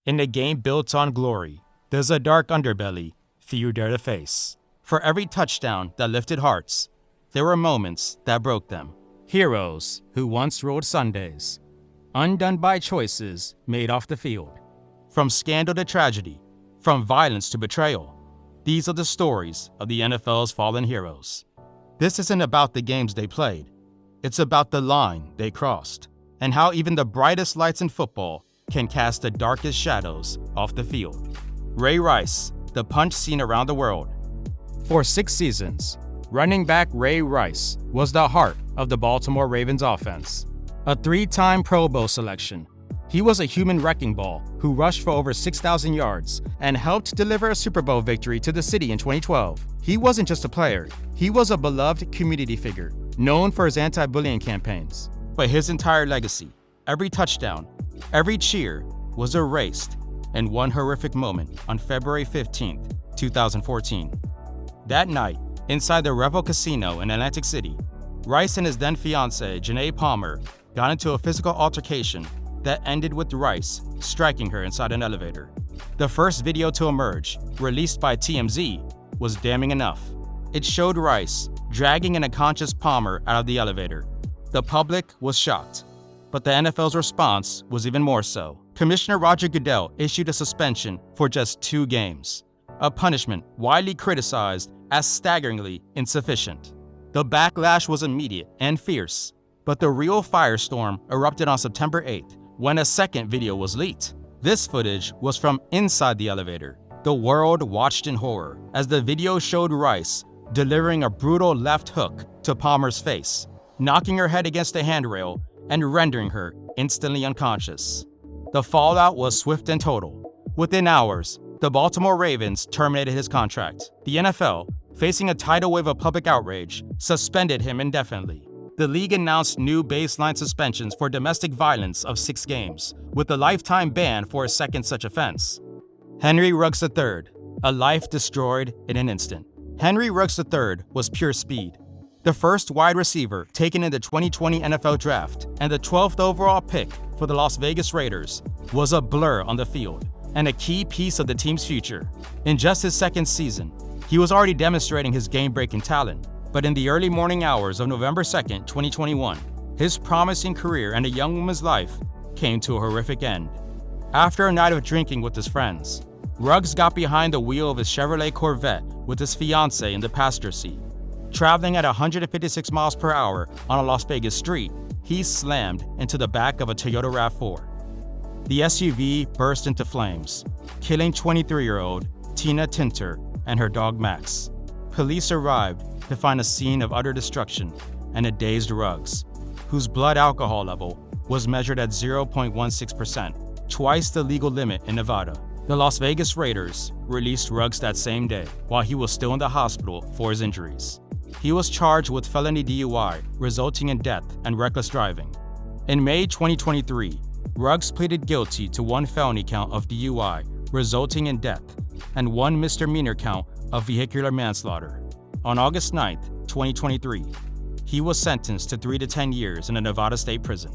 In a game built on glory, there's a dark underbelly few dare to face. For every touchdown that lifted hearts, there were moments that broke them. Heroes who once ruled Sundays, undone by choices made off the field. From scandal to tragedy, from violence to betrayal, these are the stories of the NFL's fallen heroes. This isn't about the games they played. It's about the line they crossed, and how even the brightest lights in football can cast the darkest shadows off the field. Ray Rice, the punch seen around the world. For 6 seasons, running back Ray Rice was the heart of the Baltimore Ravens offense. A 3-time Pro Bowl selection, he was a human wrecking ball who rushed for over 6,000 yards and helped deliver a Super Bowl victory to the city in 2012. He wasn't just a player, he was a beloved community figure, known for his anti-bullying campaigns. But his entire legacy, every touchdown, every cheer, was erased in one horrific moment on February 15, 2014. That night, inside the Revel Casino in Atlantic City, Rice and his then-fiancée, Janae Palmer, got into a physical altercation that ended with Rice striking her inside an elevator. The first video to emerge, released by TMZ, was damning enough. It showed Rice dragging an unconscious Palmer out of the elevator. The public was shocked, but the NFL's response was even more so. Commissioner Roger Goodell issued a suspension for just 2 games, a punishment widely criticized as staggeringly insufficient. The backlash was immediate and fierce, but the real firestorm erupted on September 8th when a second video was leaked. This footage was from inside the elevator. The world watched in horror as the video showed Rice delivering a brutal left hook to Palmer's face, knocking her head against the handrail and rendering her instantly unconscious. The fallout was swift and total. Within hours, the Baltimore Ravens terminated his contract. The NFL, facing a tidal wave of public outrage, suspended him indefinitely. The league announced new baseline suspensions for domestic violence of 6 games, with a lifetime ban for a second such offense. Henry Ruggs III, a life destroyed in an instant. Henry Ruggs III was pure speed. The first wide receiver taken in the 2020 NFL Draft and the 12th overall pick for the Las Vegas Raiders, was a blur on the field and a key piece of the team's future. In just his second season, he was already demonstrating his game-breaking talent. But in the early morning hours of November 2, 2021, his promising career and a young woman's life came to a horrific end. After a night of drinking with his friends, Ruggs got behind the wheel of his Chevrolet Corvette with his fiancée in the passenger seat. Traveling at 156 miles per hour on a Las Vegas street, he slammed into the back of a Toyota RAV4. The SUV burst into flames, killing 23-year-old Tina Tinter and her dog Max. Police arrived to find a scene of utter destruction and a dazed Ruggs, whose blood alcohol level was measured at 0.16%, twice the legal limit in Nevada. The Las Vegas Raiders released Ruggs that same day while he was still in the hospital for his injuries. He was charged with felony DUI, resulting in death, and reckless driving. In May 2023, Ruggs pleaded guilty to 1 felony count of DUI, resulting in death, and 1 misdemeanor count of vehicular manslaughter. On August 9, 2023, he was sentenced to 3 to 10 years in a Nevada state prison.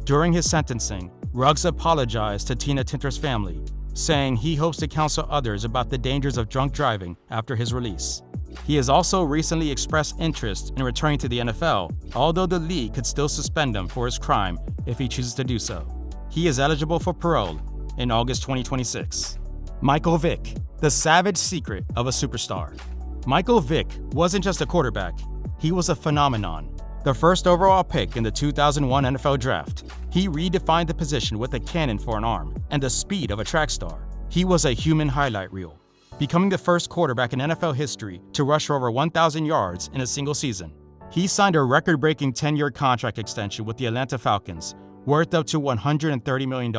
During his sentencing, Ruggs apologized to Tina Tinter's family, saying he hopes to counsel others about the dangers of drunk driving after his release. He has also recently expressed interest in returning to the NFL, although the league could still suspend him for his crime if he chooses to do so. He is eligible for parole in August 2026. Michael Vick, the savage secret of a superstar. Michael Vick wasn't just a quarterback, he was a phenomenon. The first overall pick in the 2001 NFL Draft, he redefined the position with a cannon for an arm and the speed of a track star. He was a human highlight reel, becoming the first quarterback in NFL history to rush for over 1,000 yards in a single season. He signed a record-breaking 10-year contract extension with the Atlanta Falcons, worth up to $130 million,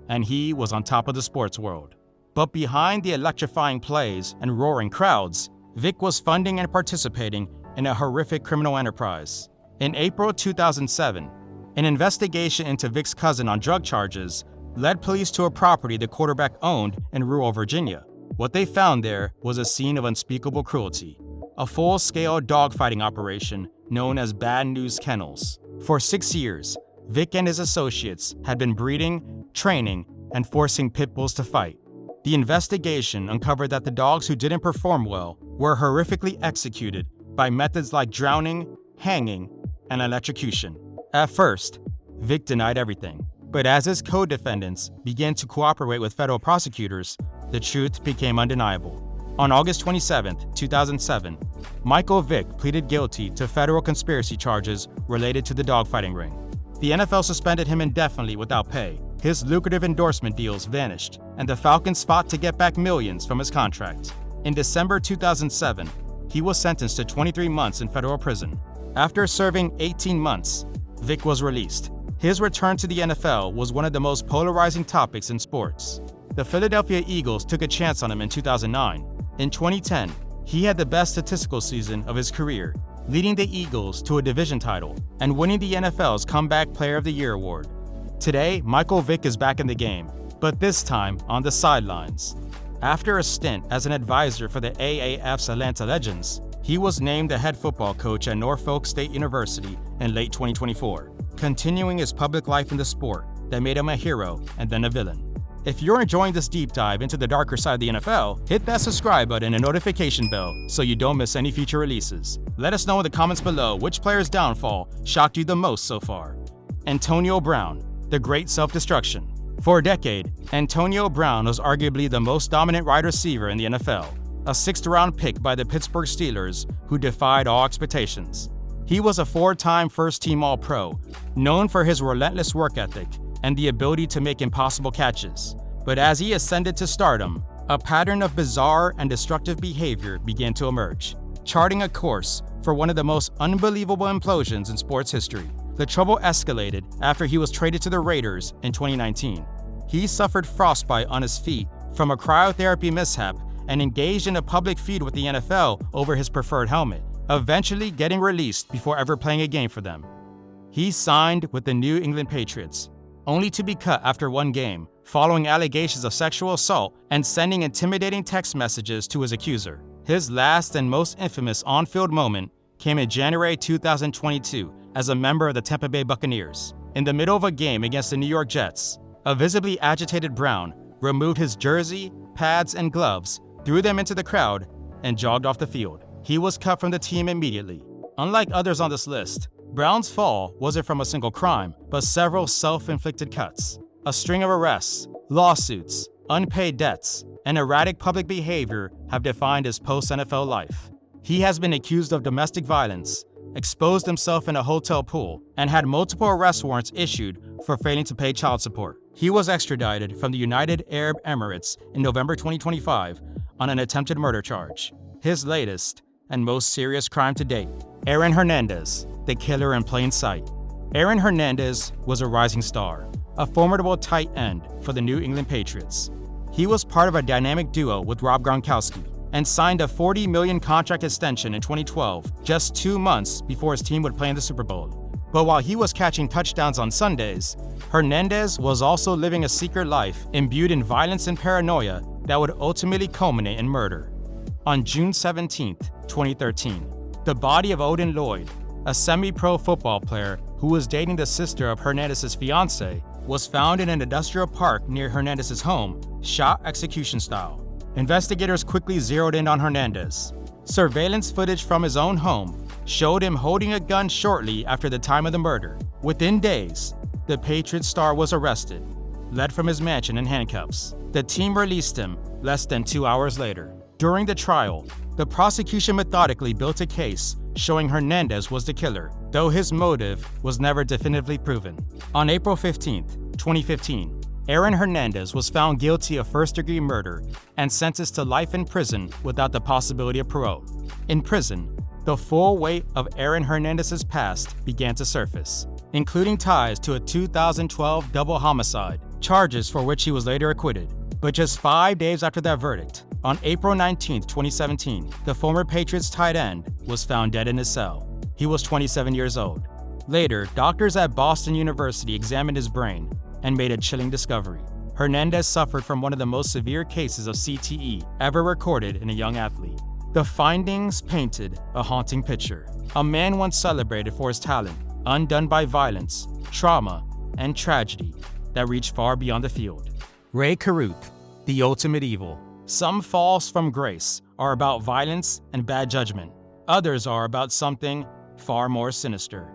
and he was on top of the sports world. But behind the electrifying plays and roaring crowds, Vick was funding and participating in a horrific criminal enterprise. In April 2007, an investigation into Vick's cousin on drug charges led police to a property the quarterback owned in rural Virginia. What they found there was a scene of unspeakable cruelty, a full-scale dogfighting operation known as Bad News Kennels. For 6 years, Vick and his associates had been breeding, training, and forcing pit bulls to fight. The investigation uncovered that the dogs who didn't perform well were horrifically executed by methods like drowning, hanging, and electrocution. At first, Vick denied everything, but as his co-defendants began to cooperate with federal prosecutors, the truth became undeniable. On August 27, 2007, Michael Vick pleaded guilty to federal conspiracy charges related to the dogfighting ring. The NFL suspended him indefinitely without pay. His lucrative endorsement deals vanished, and the Falcons fought to get back millions from his contract. In December 2007, he was sentenced to 23 months in federal prison. After serving 18 months, Vick was released. His return to the NFL was one of the most polarizing topics in sports. The Philadelphia Eagles took a chance on him in 2009. In 2010, he had the best statistical season of his career, leading the Eagles to a division title and winning the NFL's Comeback Player of the Year award. Today, Michael Vick is back in the game, but this time on the sidelines. After a stint as an advisor for the AAF's Atlanta Legends, he was named the head football coach at Norfolk State University in late 2024, continuing his public life in the sport that made him a hero and then a villain. If you're enjoying this deep dive into the darker side of the NFL, hit that subscribe button and notification bell so you don't miss any future releases. Let us know in the comments below which player's downfall shocked you the most so far. Antonio Brown, the great self-destruction. For a decade, Antonio Brown was arguably the most dominant wide receiver in the NFL, a sixth-round pick by the Pittsburgh Steelers who defied all expectations. He was a four-time first-team All-Pro, known for his relentless work ethic and the ability to make impossible catches. But as he ascended to stardom, a pattern of bizarre and destructive behavior began to emerge, charting a course for one of the most unbelievable implosions in sports history. The trouble escalated after he was traded to the Raiders in 2019. He suffered frostbite on his feet from a cryotherapy mishap and engaged in a public feud with the NFL over his preferred helmet, eventually getting released before ever playing a game for them. He signed with the New England Patriots, only to be cut after one game, following allegations of sexual assault and sending intimidating text messages to his accuser. His last and most infamous on-field moment came in January 2022 as a member of the Tampa Bay Buccaneers. In the middle of a game against the New York Jets, a visibly agitated Brown removed his jersey, pads, and gloves, threw them into the crowd, and jogged off the field. He was cut from the team immediately. Unlike others on this list, Brown's fall wasn't from a single crime, but several self-inflicted cuts. A string of arrests, lawsuits, unpaid debts, and erratic public behavior have defined his post-NFL life. He has been accused of domestic violence, exposed himself in a hotel pool, and had multiple arrest warrants issued for failing to pay child support. He was extradited from the United Arab Emirates in November 2025 on an attempted murder charge. His latest and most serious crime to date. Aaron Hernandez, the killer in plain sight. Aaron Hernandez was a rising star, a formidable tight end for the New England Patriots. He was part of a dynamic duo with Rob Gronkowski and signed a $40 million contract extension in 2012, just 2 months before his team would play in the Super Bowl. But while he was catching touchdowns on Sundays, Hernandez was also living a secret life imbued in violence and paranoia that would ultimately culminate in murder. On June 17, 2013, the body of Odin Lloyd, a semi-pro football player who was dating the sister of Hernandez's fiancée, was found in an industrial park near Hernandez's home, shot execution style. Investigators quickly zeroed in on Hernandez. Surveillance footage from his own home showed him holding a gun shortly after the time of the murder. Within days, the Patriots star was arrested, led from his mansion in handcuffs. The team released him less than 2 hours later. During the trial, the prosecution methodically built a case showing Hernandez was the killer, though his motive was never definitively proven. On April 15, 2015, Aaron Hernandez was found guilty of first-degree murder and sentenced to life in prison without the possibility of parole. In prison, the full weight of Aaron Hernandez's past began to surface, including ties to a 2012 double homicide, charges for which he was later acquitted. But just 5 days after that verdict, on April 19, 2017, the former Patriots tight end was found dead in his cell. He was 27 years old. Later, doctors at Boston University examined his brain and made a chilling discovery. Hernandez suffered from one of the most severe cases of CTE ever recorded in a young athlete. The findings painted a haunting picture. A man once celebrated for his talent, undone by violence, trauma, and tragedy that reached far beyond the field. Rae Carruth, the ultimate evil. Some falls from grace are about violence and bad judgment. Others are about something far more sinister.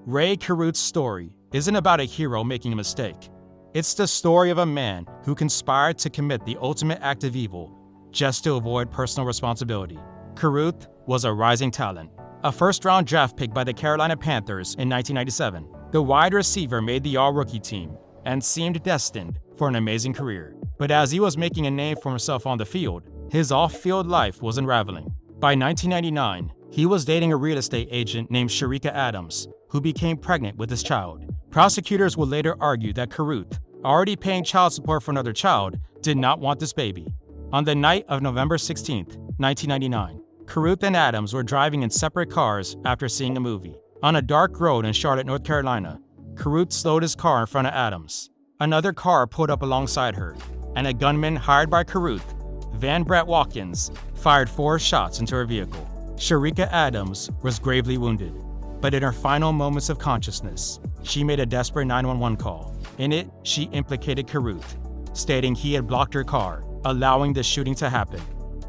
Rae Carruth's story isn't about a hero making a mistake. It's the story of a man who conspired to commit the ultimate act of evil just to avoid personal responsibility. Carruth was a rising talent, a first-round draft pick by the Carolina Panthers in 1997. The wide receiver made the all-rookie team and seemed destined for an amazing career. But as he was making a name for himself on the field, his off-field life was unraveling. By 1999, he was dating a real estate agent named Sharika Adams, who became pregnant with his child. Prosecutors would later argue that Carruth, already paying child support for another child, did not want this baby. On the night of November 16, 1999, Carruth and Adams were driving in separate cars after seeing a movie. On a dark road in Charlotte, North Carolina, Carruth slowed his car in front of Adams. Another car pulled up alongside her, and a gunman hired by Carruth, Van Brett Watkins, fired 4 shots into her vehicle. Sharika Adams was gravely wounded, but in her final moments of consciousness, she made a desperate 911 call. In it, she implicated Carruth, stating he had blocked her car, allowing the shooting to happen.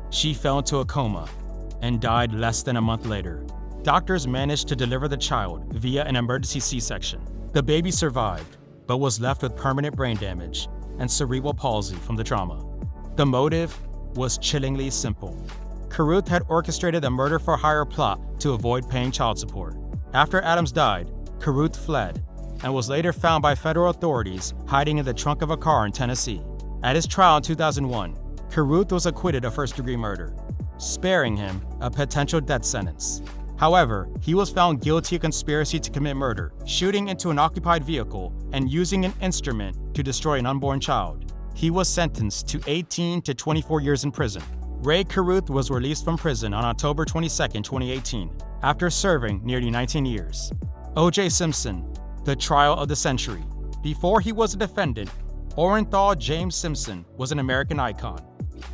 She fell into a coma and died less than a month later. Doctors managed to deliver the child via an emergency C-section. The baby survived, but was left with permanent brain damage and cerebral palsy from the trauma. The motive was chillingly simple. Carruth had orchestrated a murder-for-hire plot to avoid paying child support. After Adams died, Carruth fled and was later found by federal authorities hiding in the trunk of a car in Tennessee. At his trial in 2001, Carruth was acquitted of first-degree murder, sparing him a potential death sentence. However, he was found guilty of conspiracy to commit murder, shooting into an occupied vehicle, and using an instrument to destroy an unborn child. He was sentenced to 18 to 24 years in prison. Rae Carruth was released from prison on October 22, 2018, after serving nearly 19 years. O.J. Simpson, the trial of the century. Before he was a defendant, Orenthal James Simpson was an American icon.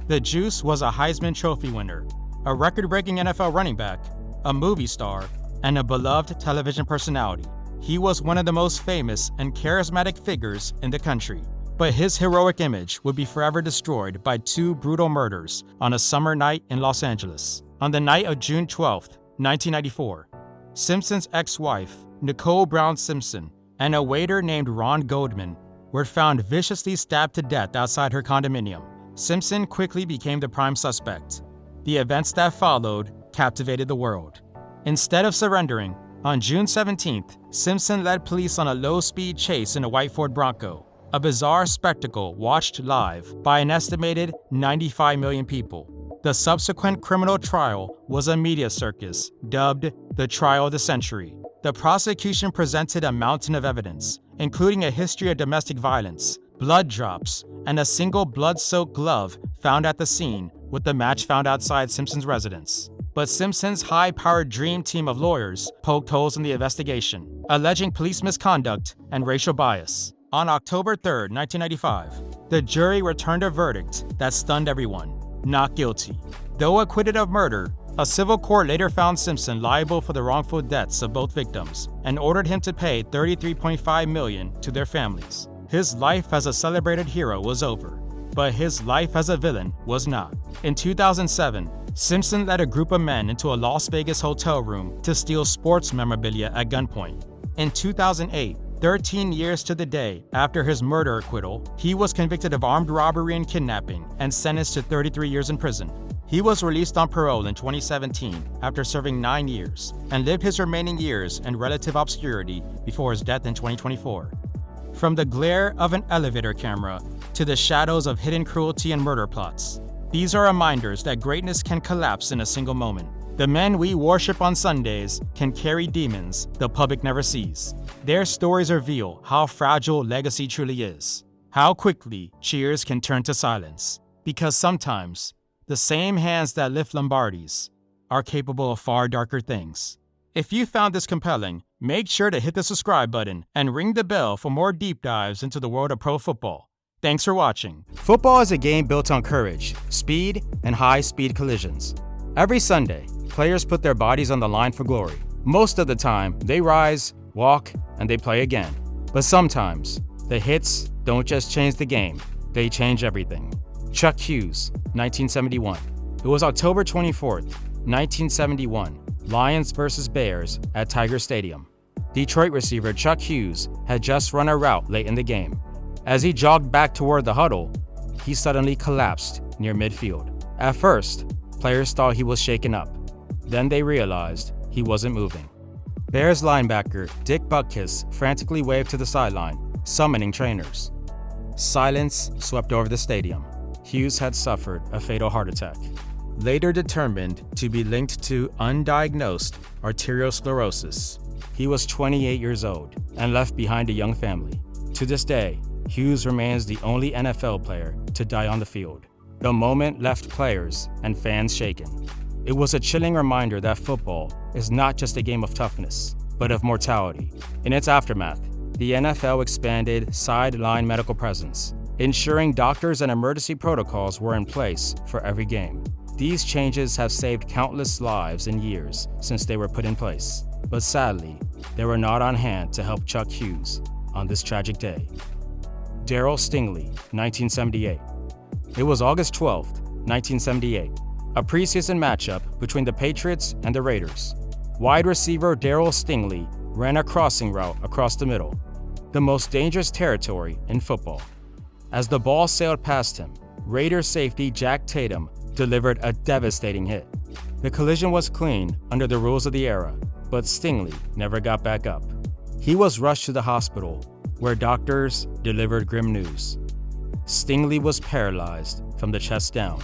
The Juice was a Heisman Trophy winner, a record-breaking NFL running back, a movie star, and a beloved television personality. He was one of the most famous and charismatic figures in the country, but his heroic image would be forever destroyed by 2 brutal murders on a summer night in Los Angeles. On the night of June 12, 1994, Simpson's ex-wife, Nicole Brown Simpson, and a waiter named Ron Goldman were found viciously stabbed to death outside her condominium. Simpson quickly became the prime suspect. The events that followed captivated the world. Instead of surrendering, on June 17th, Simpson led police on a low-speed chase in a white Ford Bronco, a bizarre spectacle watched live by an estimated 95 million people. The subsequent criminal trial was a media circus dubbed the Trial of the Century. The prosecution presented a mountain of evidence, including a history of domestic violence, blood drops, and a single blood-soaked glove found at the scene, with the match found outside Simpson's residence. But Simpson's high-powered dream team of lawyers poked holes in the investigation, alleging police misconduct and racial bias. On October 3, 1995, the jury returned a verdict that stunned everyone: not guilty. Though acquitted of murder, a civil court later found Simpson liable for the wrongful deaths of both victims and ordered him to pay $33.5 million to their families. His life as a celebrated hero was over, but his life as a villain was not. In 2007, Simpson led a group of men into a Las Vegas hotel room to steal sports memorabilia at gunpoint. In 2008, 13 years to the day after his murder acquittal, he was convicted of armed robbery and kidnapping and sentenced to 33 years in prison. He was released on parole in 2017 after serving 9 years and lived his remaining years in relative obscurity before his death in 2024. From the glare of an elevator camera to the shadows of hidden cruelty and murder plots, these are reminders that greatness can collapse in a single moment. The men we worship on Sundays can carry demons the public never sees. Their stories reveal how fragile legacy truly is, how quickly cheers can turn to silence, because sometimes the same hands that lift Lombardis are capable of far darker things. If you found this compelling, make sure to hit the subscribe button and ring the bell for more deep dives into the world of pro football. Thanks for watching. Football is a game built on courage, speed, and high-speed collisions. Every Sunday, players put their bodies on the line for glory. Most of the time, they rise, walk, and they play again. But sometimes, the hits don't just change the game, they change everything. Chuck Hughes, 1971. It was October 24th, 1971, Lions vs. Bears at Tiger Stadium. Detroit receiver Chuck Hughes had just run a route late in the game. As he jogged back toward the huddle, he suddenly collapsed near midfield. At first, players thought he was shaken up. Then they realized he wasn't moving. Bears linebacker Dick Butkus frantically waved to the sideline, summoning trainers. Silence swept over the stadium. Hughes had suffered a fatal heart attack, later determined to be linked to undiagnosed arteriosclerosis. He was 28 years old and left behind a young family. To this day, Hughes remains the only NFL player to die on the field. The moment left players and fans shaken. It was a chilling reminder that football is not just a game of toughness, but of mortality. In its aftermath, the NFL expanded sideline medical presence, ensuring doctors and emergency protocols were in place for every game. These changes have saved countless lives in years since they were put in place, but sadly, they were not on hand to help Chuck Hughes on this tragic day. Darryl Stingley, 1978. It was August 12, 1978, a preseason matchup between the Patriots and the Raiders. Wide receiver Darryl Stingley ran a crossing route across the middle, the most dangerous territory in football. As the ball sailed past him, Raiders safety Jack Tatum delivered a devastating hit. The collision was clean under the rules of the era, but Stingley never got back up. He was rushed to the hospital, where doctors delivered grim news. Stingley was paralyzed from the chest down.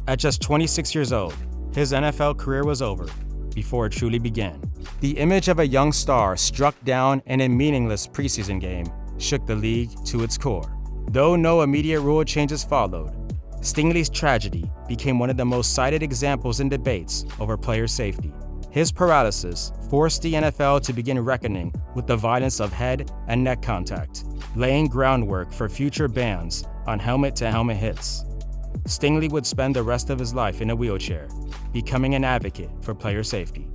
At just 26 years old, his NFL career was over before it truly began. The image of a young star struck down in a meaningless preseason game shook the league to its core. Though no immediate rule changes followed, Stingley's tragedy became one of the most cited examples in debates over player safety. His paralysis forced the NFL to begin reckoning with the violence of head and neck contact, laying groundwork for future bans on helmet-to-helmet hits. Stingley would spend the rest of his life in a wheelchair, becoming an advocate for player safety.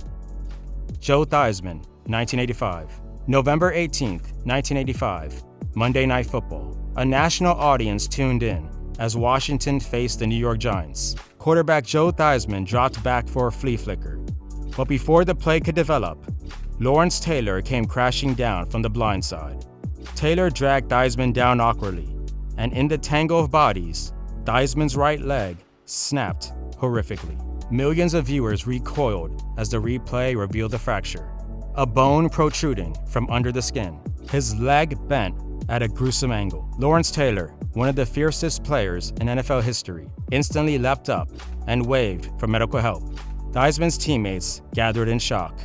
Joe Theismann, 1985. November 18, 1985, Monday Night Football. A national audience tuned in as Washington faced the New York Giants. Quarterback Joe Theismann dropped back for a flea flicker. But before the play could develop, Lawrence Taylor came crashing down from the blind side. Taylor dragged Theismann down awkwardly, and in the tangle of bodies, Theismann's right leg snapped horrifically. Millions of viewers recoiled as the replay revealed the fracture, a bone protruding from under the skin. His leg bent at a gruesome angle. Lawrence Taylor, one of the fiercest players in NFL history, instantly leapt up and waved for medical help. Theismann's teammates gathered in shock.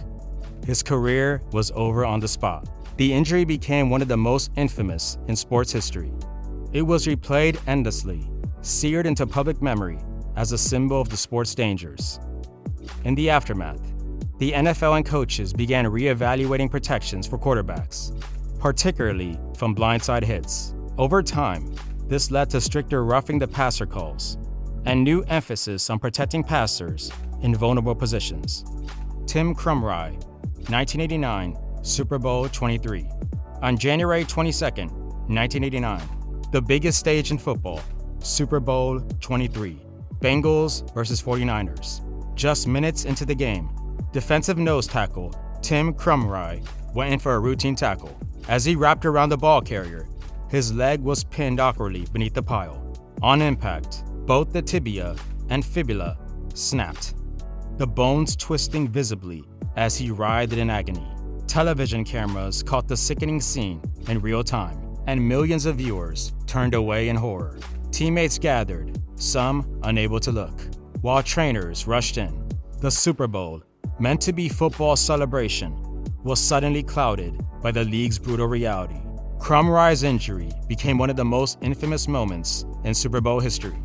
His career was over on the spot. The injury became one of the most infamous in sports history. It was replayed endlessly, seared into public memory as a symbol of the sport's dangers. In the aftermath, the NFL and coaches began reevaluating protections for quarterbacks, particularly from blindside hits. Over time, this led to stricter roughing the passer calls and new emphasis on protecting passers in vulnerable positions. Tim Krumrie, 1989, Super Bowl 23. On January 22, 1989, the biggest stage in football, Super Bowl 23, Bengals versus 49ers. Just minutes into the game, defensive nose tackle Tim Krumrie went in for a routine tackle. As he wrapped around the ball carrier, his leg was pinned awkwardly beneath the pile. On impact, both the tibia and fibula snapped, the bones twisting visibly as he writhed in agony. Television cameras caught the sickening scene in real time, and millions of viewers turned away in horror. Teammates gathered, some unable to look, while trainers rushed in. The Super Bowl, meant to be football celebration, was suddenly clouded by the league's brutal reality. Krumrie's injury became one of the most infamous moments in Super Bowl history.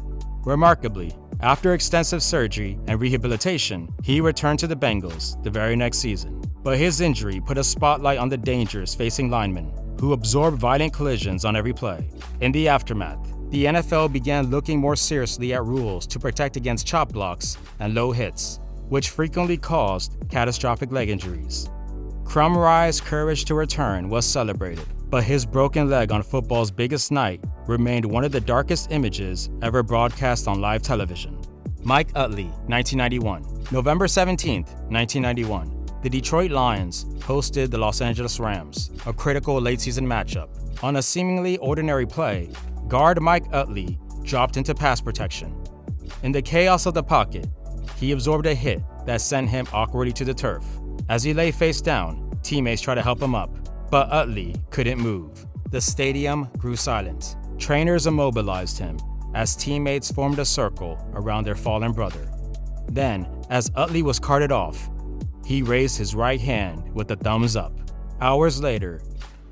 Remarkably, after extensive surgery and rehabilitation, he returned to the Bengals the very next season. But his injury put a spotlight on the dangers facing linemen, who absorbed violent collisions on every play. In the aftermath, the NFL began looking more seriously at rules to protect against chop blocks and low hits, which frequently caused catastrophic leg injuries. Krumrie's courage to return was celebrated, but his broken leg on football's biggest night remained one of the darkest images ever broadcast on live television. Mike Utley, 1991. November 17, 1991. The Detroit Lions hosted the Los Angeles Rams, a critical late-season matchup. On a seemingly ordinary play, guard Mike Utley dropped into pass protection. In the chaos of the pocket, he absorbed a hit that sent him awkwardly to the turf. As he lay face down, teammates tried to help him up, but Utley couldn't move. The stadium grew silent. Trainers immobilized him as teammates formed a circle around their fallen brother. Then, as Utley was carted off, he raised his right hand with a thumbs up. Hours later,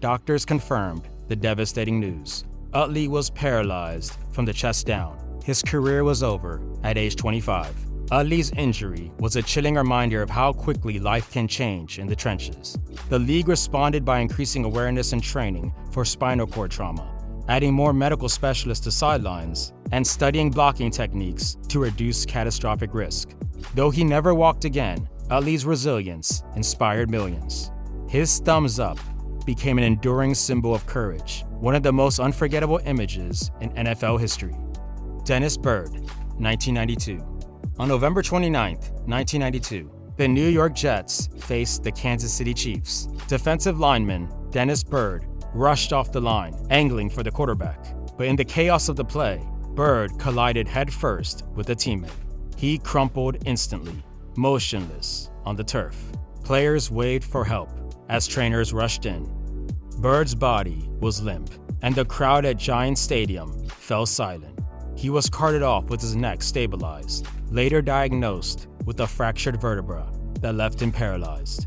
doctors confirmed the devastating news. Utley was paralyzed from the chest down. His career was over at age 25. Utley's injury was a chilling reminder of how quickly life can change in the trenches. The league responded by increasing awareness and training for spinal cord trauma, adding more medical specialists to sidelines, and studying blocking techniques to reduce catastrophic risk. Though he never walked again, Utley's resilience inspired millions. His thumbs up became an enduring symbol of courage, one of the most unforgettable images in NFL history. Dennis Byrd, 1992. On November 29, 1992, the New York Jets faced the Kansas City Chiefs. Defensive lineman Dennis Byrd rushed off the line, angling for the quarterback. But in the chaos of the play, Byrd collided headfirst with a teammate. He crumpled instantly, motionless on the turf. Players waved for help as trainers rushed in. Bird's body was limp, and the crowd at Giants Stadium fell silent. He was carted off with his neck stabilized, later diagnosed with a fractured vertebra that left him paralyzed.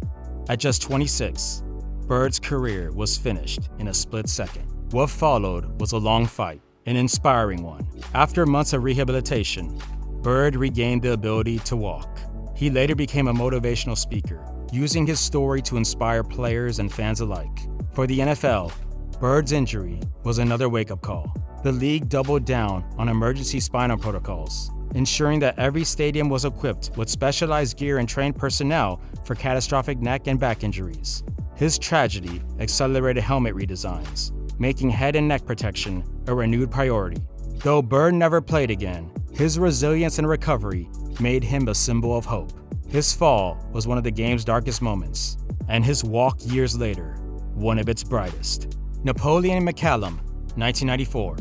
At just 26, Bird's career was finished in a split second. What followed was a long fight, an inspiring one. After months of rehabilitation, Byrd regained the ability to walk. He later became a motivational speaker, using his story to inspire players and fans alike. For the NFL, Bird's injury was another wake-up call. The league doubled down on emergency spinal protocols, ensuring that every stadium was equipped with specialized gear and trained personnel for catastrophic neck and back injuries. His tragedy accelerated helmet redesigns, making head and neck protection a renewed priority. Though Byrd never played again, his resilience and recovery made him a symbol of hope. His fall was one of the game's darkest moments, and his walk years later, one of its brightest. Napoleon McCallum, 1994.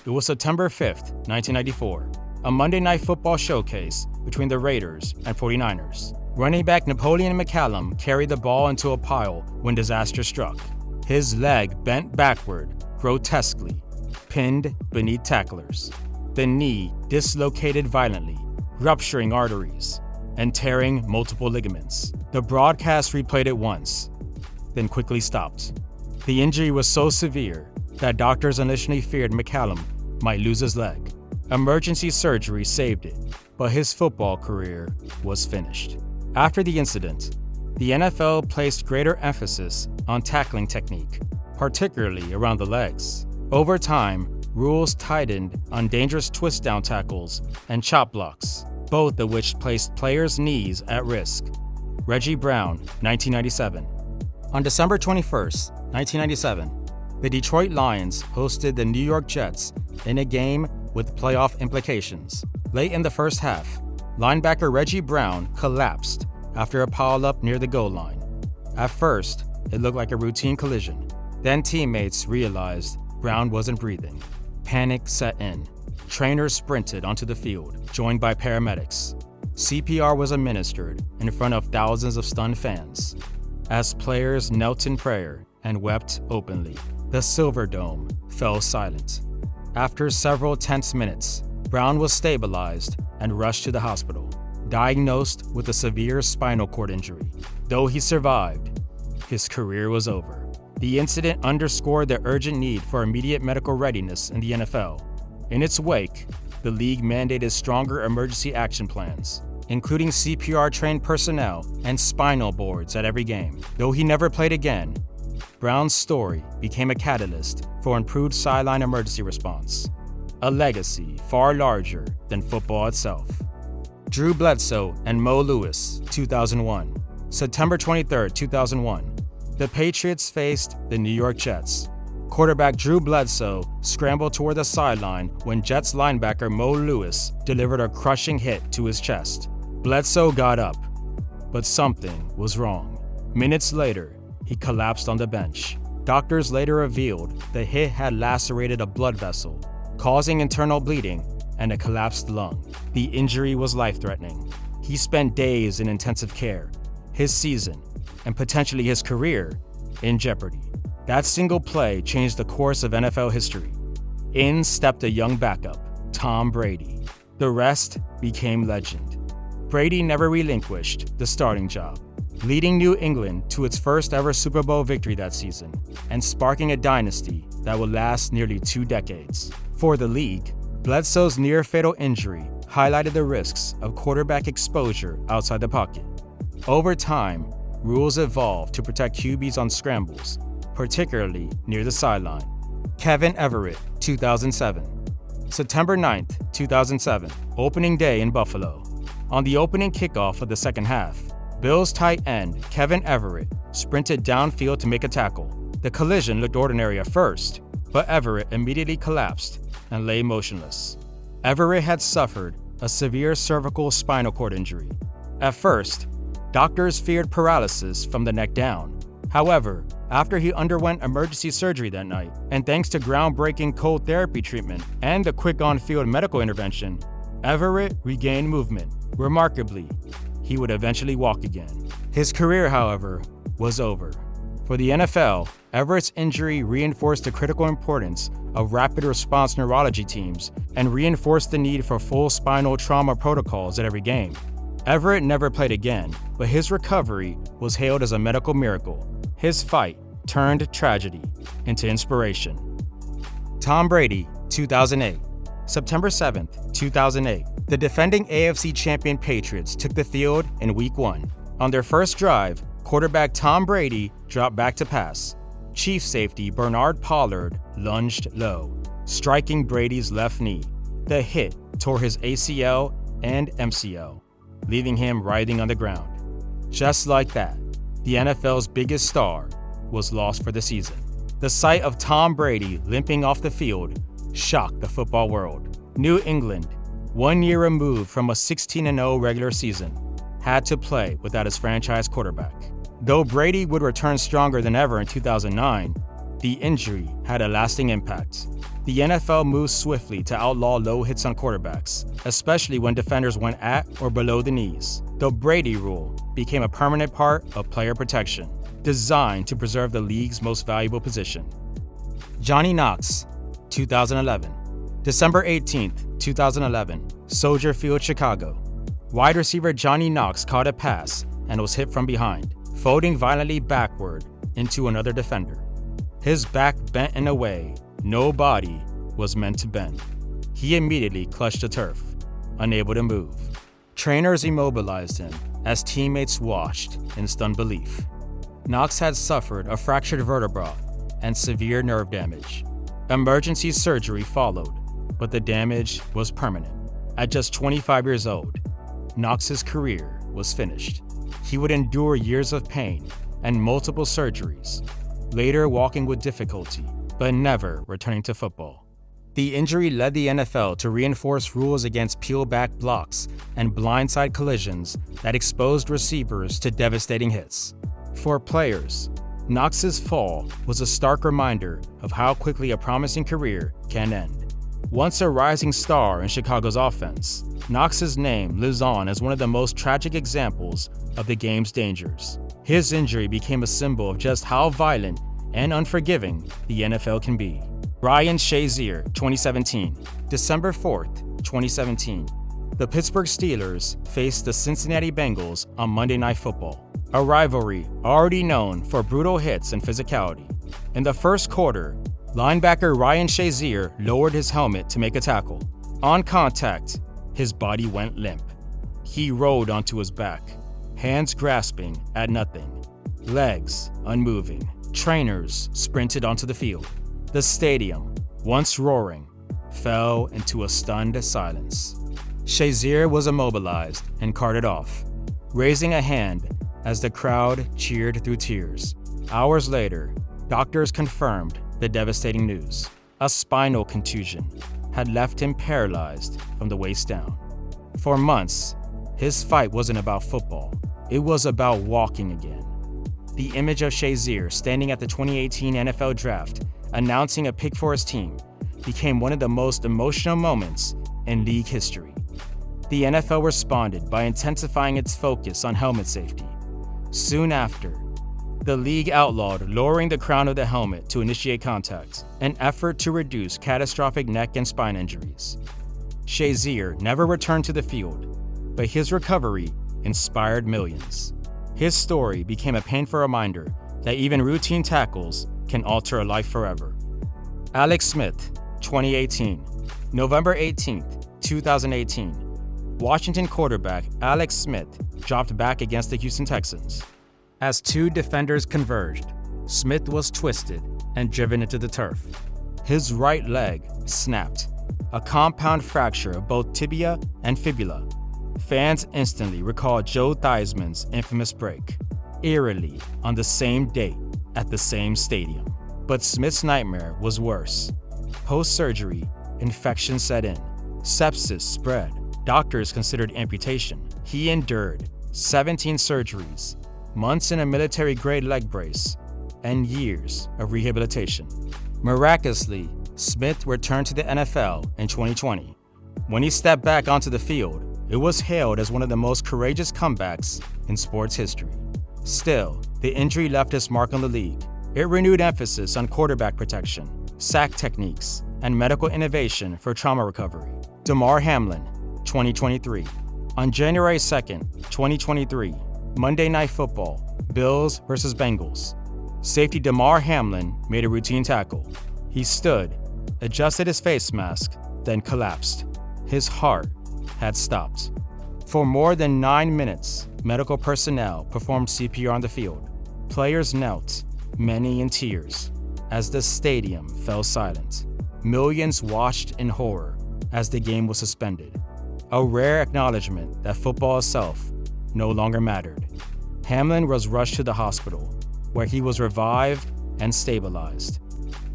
It was September 5th, 1994, a Monday Night Football showcase between the Raiders and 49ers. Running back Napoleon McCallum carried the ball into a pile when disaster struck. His leg bent backward, grotesquely, pinned beneath tacklers. The knee dislocated violently, rupturing arteries and tearing multiple ligaments. The broadcast replayed it once, then quickly stopped. The injury was so severe that doctors initially feared McCallum might lose his leg. Emergency surgery saved it, but his football career was finished. After the incident, the NFL placed greater emphasis on tackling technique, particularly around the legs. Over time, rules tightened on dangerous twist-down tackles and chop blocks, both of which placed players' knees at risk. Reggie Brown, 1997. On December 21st, 1997, the Detroit Lions hosted the New York Jets in a game with playoff implications. Late in the first half, linebacker Reggie Brown collapsed after a pile-up near the goal line. At first, it looked like a routine collision. Then teammates realized Brown wasn't breathing. Panic set in. Trainers sprinted onto the field, joined by paramedics. CPR was administered in front of thousands of stunned fans. As players knelt in prayer and wept openly, the Silverdome fell silent. After several tense minutes, Brown was stabilized and rushed to the hospital, diagnosed with a severe spinal cord injury. Though he survived, his career was over. The incident underscored the urgent need for immediate medical readiness in the NFL. In its wake, the league mandated stronger emergency action plans, including CPR-trained personnel and spinal boards at every game. Though he never played again, Brown's story became a catalyst for improved sideline emergency response, a legacy far larger than football itself. Drew Bledsoe and Mo Lewis, 2001. September 23, 2001. The Patriots faced the New York Jets. Quarterback Drew Bledsoe scrambled toward the sideline when Jets linebacker Mo Lewis delivered a crushing hit to his chest. Bledsoe got up, but something was wrong. Minutes later, he collapsed on the bench. Doctors later revealed the hit had lacerated a blood vessel, causing internal bleeding and a collapsed lung. The injury was life-threatening. He spent days in intensive care, his season, and potentially his career, in jeopardy. That single play changed the course of NFL history. In stepped a young backup, Tom Brady. The rest became legend. Brady never relinquished the starting job, leading New England to its first ever Super Bowl victory that season, and sparking a dynasty that would last nearly 2 decades. For the league, Bledsoe's near-fatal injury highlighted the risks of quarterback exposure outside the pocket. Over time, rules evolved to protect QBs on scrambles, particularly near the sideline. Kevin Everett, 2007. September 9th, 2007, opening day in Buffalo. On the opening kickoff of the second half, Bills tight end Kevin Everett sprinted downfield to make a tackle. The collision looked ordinary at first, but Everett immediately collapsed and lay motionless. Everett had suffered a severe cervical spinal cord injury. At first, doctors feared paralysis from the neck down. However, after he underwent emergency surgery that night, and thanks to groundbreaking cold therapy treatment and the quick on-field medical intervention, Everett regained movement. Remarkably, he would eventually walk again. His career, however, was over. For the NFL, Everett's injury reinforced the critical importance of rapid response neurology teams and reinforced the need for full spinal trauma protocols at every game. Everett never played again, but his recovery was hailed as a medical miracle. His fight turned tragedy into inspiration. Tom Brady, 2008. September 7th, 2008. The defending AFC champion Patriots took the field in Week 1. On their first drive, quarterback Tom Brady dropped back to pass. Chiefs safety Bernard Pollard lunged low, striking Brady's left knee. The hit tore his ACL and MCL, leaving him writhing on the ground. Just like that, the NFL's biggest star was lost for the season. The sight of Tom Brady limping off the field shocked the football world. New England, 1 year removed from a 16-0 regular season, had to play without his franchise quarterback. Though Brady would return stronger than ever in 2009, the injury had a lasting impact. The NFL moved swiftly to outlaw low hits on quarterbacks, especially when defenders went at or below the knees. The Brady rule became a permanent part of player protection, designed to preserve the league's most valuable position. Johnny Knox, 2011. December 18th, 2011, Soldier Field, Chicago. Wide receiver Johnny Knox caught a pass and was hit from behind, folding violently backward into another defender. His back bent in a way no body was meant to bend. He immediately clutched the turf, unable to move. Trainers immobilized him as teammates watched in stunned belief. Knox had suffered a fractured vertebra and severe nerve damage. Emergency surgery followed, but the damage was permanent. At just 25 years old, Knox's career was finished. He would endure years of pain and multiple surgeries, later walking with difficulty, but never returning to football. The injury led the NFL to reinforce rules against peel-back blocks and blindside collisions that exposed receivers to devastating hits. For players, Knox's fall was a stark reminder of how quickly a promising career can end. Once a rising star in Chicago's offense, Knox's name lives on as one of the most tragic examples of the game's dangers. His injury became a symbol of just how violent and unforgiving the NFL can be. Ryan Shazier, 2017. December 4th, 2017. The Pittsburgh Steelers faced the Cincinnati Bengals on Monday Night Football, a rivalry already known for brutal hits and physicality. In the first quarter, linebacker Ryan Shazier lowered his helmet to make a tackle. On contact, his body went limp. He rolled onto his back, hands grasping at nothing, legs unmoving. Trainers sprinted onto the field. The stadium, once roaring, fell into a stunned silence. Shazier was immobilized and carted off, raising a hand as the crowd cheered through tears. Hours later, doctors confirmed the devastating news. A spinal contusion had left him paralyzed from the waist down. For months, his fight wasn't about football. It was about walking again. The image of Shazier standing at the 2018 NFL Draft announcing a pick for his team became one of the most emotional moments in league history. The NFL responded by intensifying its focus on helmet safety. Soon after, the league outlawed lowering the crown of the helmet to initiate contact, an effort to reduce catastrophic neck and spine injuries. Shazier never returned to the field, but his recovery inspired millions. His story became a painful reminder that even routine tackles can alter a life forever. Alex Smith, 2018. November 18, 2018. Washington quarterback Alex Smith dropped back against the Houston Texans. As two defenders converged, Smith was twisted and driven into the turf. His right leg snapped, a compound fracture of both tibia and fibula. Fans instantly recalled Joe Theismann's infamous break, eerily on the same date at the same stadium. But Smith's nightmare was worse. Post-surgery, infection set in. Sepsis spread. Doctors considered amputation. He endured 17 surgeries, months in a military-grade leg brace, and years of rehabilitation. Miraculously, Smith returned to the NFL in 2020. When he stepped back onto the field, it was hailed as one of the most courageous comebacks in sports history. Still, the injury left its mark on the league. It renewed emphasis on quarterback protection, sack techniques, and medical innovation for trauma recovery. Damar Hamlin, 2023. On January 2nd, 2023, Monday Night Football, Bills vs. Bengals. Safety Damar Hamlin made a routine tackle. He stood, adjusted his face mask, then collapsed. His heart had stopped. For more than 9 minutes, medical personnel performed CPR on the field. Players knelt, many in tears, as the stadium fell silent. Millions watched in horror as the game was suspended. A rare acknowledgement that football itself no longer mattered. Hamlin was rushed to the hospital, where he was revived and stabilized.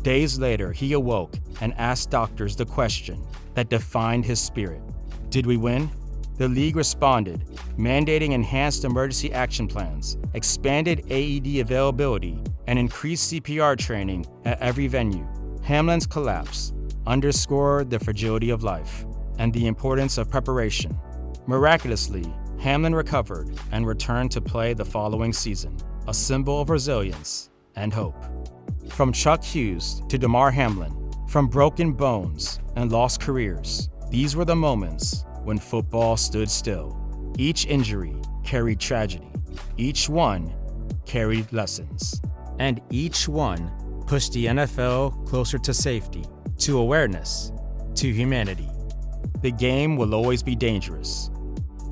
Days later, he awoke and asked doctors the question that defined his spirit. Did we win? The league responded, mandating enhanced emergency action plans, expanded AED availability, and increased CPR training at every venue. Hamlin's collapse underscored the fragility of life and the importance of preparation. Miraculously, Hamlin recovered and returned to play the following season, a symbol of resilience and hope. From Chuck Hughes to Damar Hamlin, from broken bones and lost careers, these were the moments when football stood still. Each injury carried tragedy. Each one carried lessons. And each one pushed the NFL closer to safety, to awareness, to humanity. The game will always be dangerous,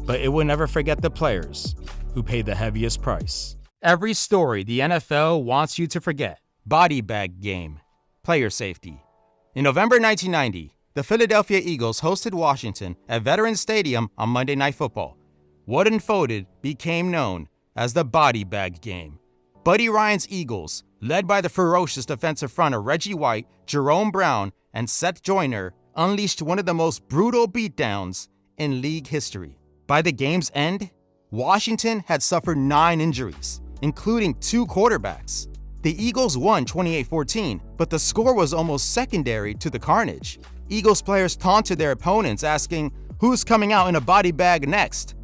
but it will never forget the players who paid the heaviest price. Every story the NFL wants you to forget. Body bag game. Player safety. In November 1990, the Philadelphia Eagles hosted Washington at Veterans Stadium on Monday Night Football. What unfolded became known as the body bag game. Buddy Ryan's Eagles, led by the ferocious defensive front of Reggie White, Jerome Brown, and Seth Joyner, unleashed one of the most brutal beatdowns in league history. By the game's end, Washington had suffered 9 injuries, including 2 quarterbacks. The Eagles won 28-14, but the score was almost secondary to the carnage. Eagles players taunted their opponents, asking, "Who's coming out in a body bag next?"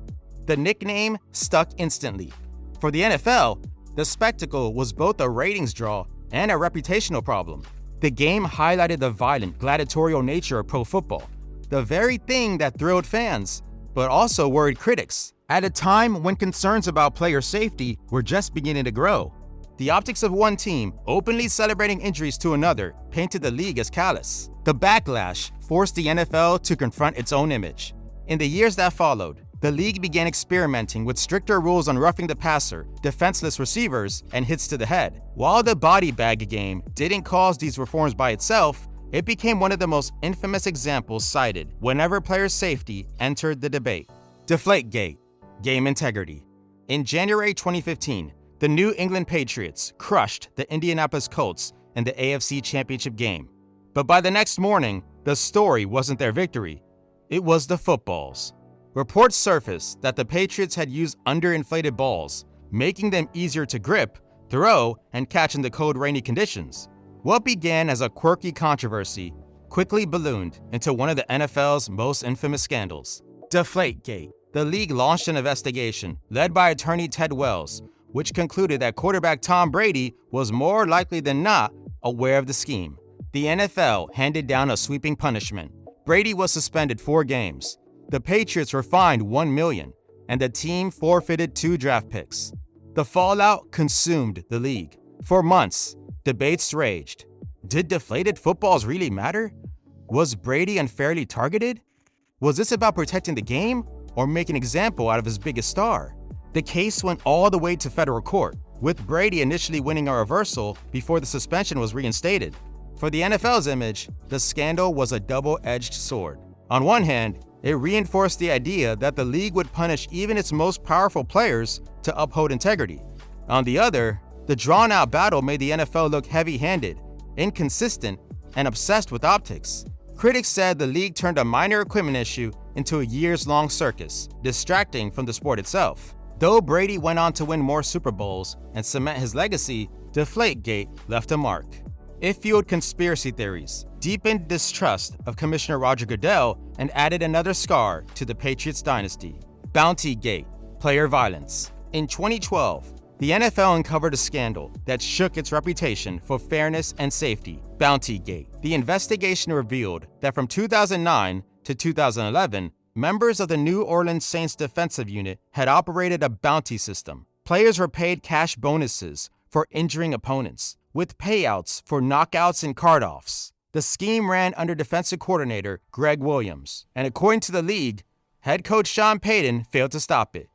The nickname stuck instantly. For the NFL, the spectacle was both a ratings draw and a reputational problem. The game highlighted the violent, gladiatorial nature of pro football, the very thing that thrilled fans, but also worried critics, at a time when concerns about player safety were just beginning to grow. The optics of one team openly celebrating injuries to another painted the league as callous. The backlash forced the NFL to confront its own image. In the years that followed, the league began experimenting with stricter rules on roughing the passer, defenseless receivers, and hits to the head. While the body bag game didn't cause these reforms by itself, it became one of the most infamous examples cited whenever player safety entered the debate. Deflategate, game integrity. In January 2015, the New England Patriots crushed the Indianapolis Colts in the AFC Championship game. But by the next morning, the story wasn't their victory. It was the footballs. Reports surfaced that the Patriots had used underinflated balls, making them easier to grip, throw, and catch in the cold, rainy conditions. What began as a quirky controversy quickly ballooned into one of the NFL's most infamous scandals. Deflategate. The league launched an investigation led by attorney Ted Wells, which concluded that quarterback Tom Brady was more likely than not aware of the scheme. The NFL handed down a sweeping punishment. Brady was suspended 4 games. The Patriots were fined $1 million, and the team forfeited 2 draft picks. The fallout consumed the league. For months, debates raged. Did deflated footballs really matter? Was Brady unfairly targeted? Was this about protecting the game or making an example out of his biggest star? The case went all the way to federal court, with Brady initially winning a reversal before the suspension was reinstated. For the NFL's image, the scandal was a double-edged sword. On one hand, it reinforced the idea that the league would punish even its most powerful players to uphold integrity. On the other, the drawn-out battle made the NFL look heavy-handed, inconsistent, and obsessed with optics. Critics said the league turned a minor equipment issue into a years-long circus, distracting from the sport itself. Though Brady went on to win more Super Bowls and cement his legacy, Deflategate left a mark. It fueled conspiracy theories, deepened distrust of Commissioner Roger Goodell, and added another scar to the Patriots dynasty. Bountygate, player violence. In 2012, the NFL uncovered a scandal that shook its reputation for fairness and safety, Bountygate. The investigation revealed that from 2009 to 2011, members of the New Orleans Saints defensive unit had operated a bounty system. Players were paid cash bonuses for injuring opponents, with payouts for knockouts and card-offs. The scheme ran under defensive coordinator Greg Williams, and according to the league, head coach Sean Payton failed to stop it.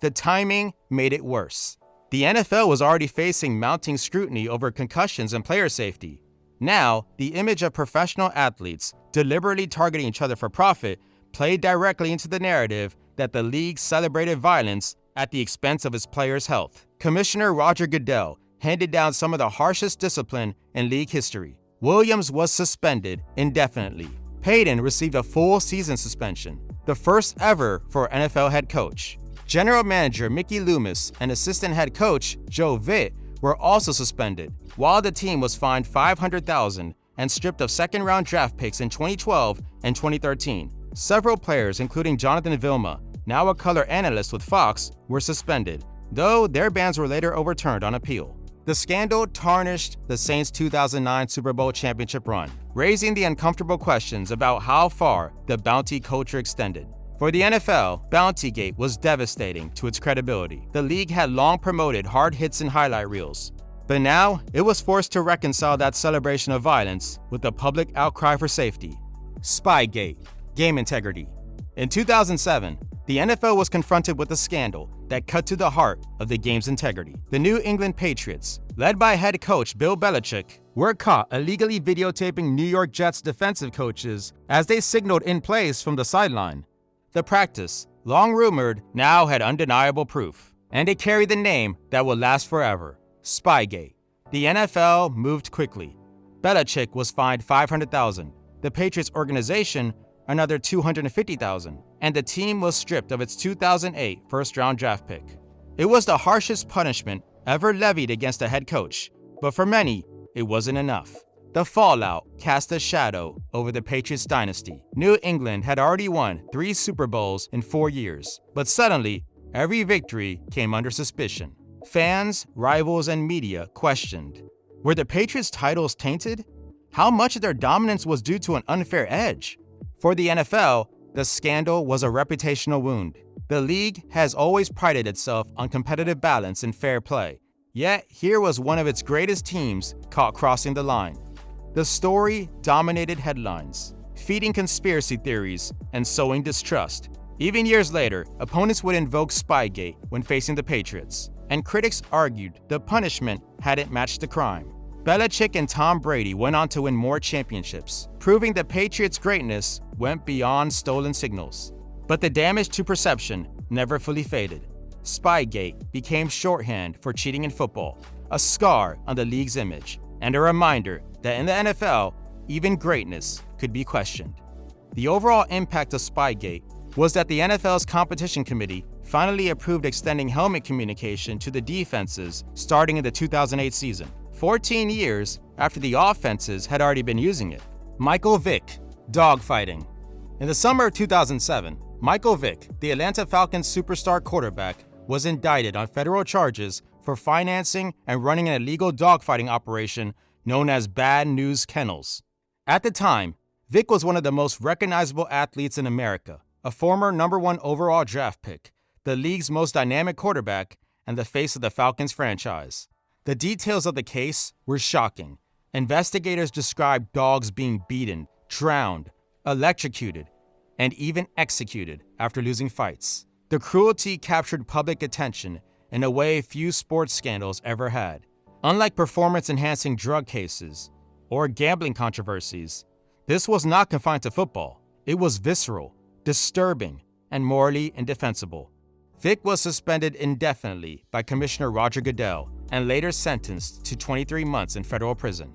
The timing made it worse. The NFL was already facing mounting scrutiny over concussions and player safety. Now, the image of professional athletes deliberately targeting each other for profit played directly into the narrative that the league celebrated violence at the expense of its players' health. Commissioner Roger Goodell handed down some of the harshest discipline in league history. Williams was suspended indefinitely. Payton received a full season suspension, the first ever for an NFL head coach. General manager Mickey Loomis and assistant head coach Joe Vick were also suspended, while the team was fined $500,000 and stripped of second-round draft picks in 2012 and 2013. Several players, including Jonathan Vilma, now a color analyst with Fox, were suspended, though their bans were later overturned on appeal. The scandal tarnished the Saints' 2009 Super Bowl championship run, raising the uncomfortable questions about how far the bounty culture extended. For the NFL, Bountygate was devastating to its credibility. The league had long promoted hard hits and highlight reels, but now it was forced to reconcile that celebration of violence with the public outcry for safety. Spygate, game integrity. In 2007, the NFL was confronted with a scandal that cut to the heart of the game's integrity. The New England Patriots, led by head coach Bill Belichick, were caught illegally videotaping New York Jets defensive coaches as they signaled in plays from the sideline. The practice, long rumored, now had undeniable proof, and it carried the name that will last forever, Spygate. The NFL moved quickly. Belichick was fined $500,000, the Patriots organization another $250,000, and the team was stripped of its 2008 first-round draft pick. It was the harshest punishment ever levied against a head coach, but for many, it wasn't enough. The fallout cast a shadow over the Patriots dynasty. New England had already won 3 Super Bowls in 4 years, but suddenly, every victory came under suspicion. Fans, rivals, and media questioned, were the Patriots' titles tainted? How much of their dominance was due to an unfair edge? For the NFL, the scandal was a reputational wound. The league has always prided itself on competitive balance and fair play, yet here was one of its greatest teams caught crossing the line. The story dominated headlines, feeding conspiracy theories and sowing distrust. Even years later, opponents would invoke Spygate when facing the Patriots, and critics argued the punishment hadn't matched the crime. Belichick and Tom Brady went on to win more championships, proving the Patriots' greatness went beyond stolen signals. But the damage to perception never fully faded. Spygate became shorthand for cheating in football, a scar on the league's image, and a reminder that in the NFL, even greatness could be questioned. The overall impact of Spygate was that the NFL's competition committee finally approved extending helmet communication to the defenses starting in the 2008 season, 14 years after the offenses had already been using it. Michael Vick, dogfighting. In the summer of 2007, Michael Vick, the Atlanta Falcons superstar quarterback, was indicted on federal charges for financing and running an illegal dogfighting operation known as Bad News Kennels. At the time, Vick was one of the most recognizable athletes in America, a former #1 overall draft pick, the league's most dynamic quarterback, and the face of the Falcons franchise. The details of the case were shocking. Investigators described dogs being beaten, drowned, electrocuted, and even executed after losing fights. The cruelty captured public attention in a way few sports scandals ever had. Unlike performance-enhancing drug cases or gambling controversies, this was not confined to football. It was visceral, disturbing, and morally indefensible. Vick was suspended indefinitely by Commissioner Roger Goodell and later sentenced to 23 months in federal prison.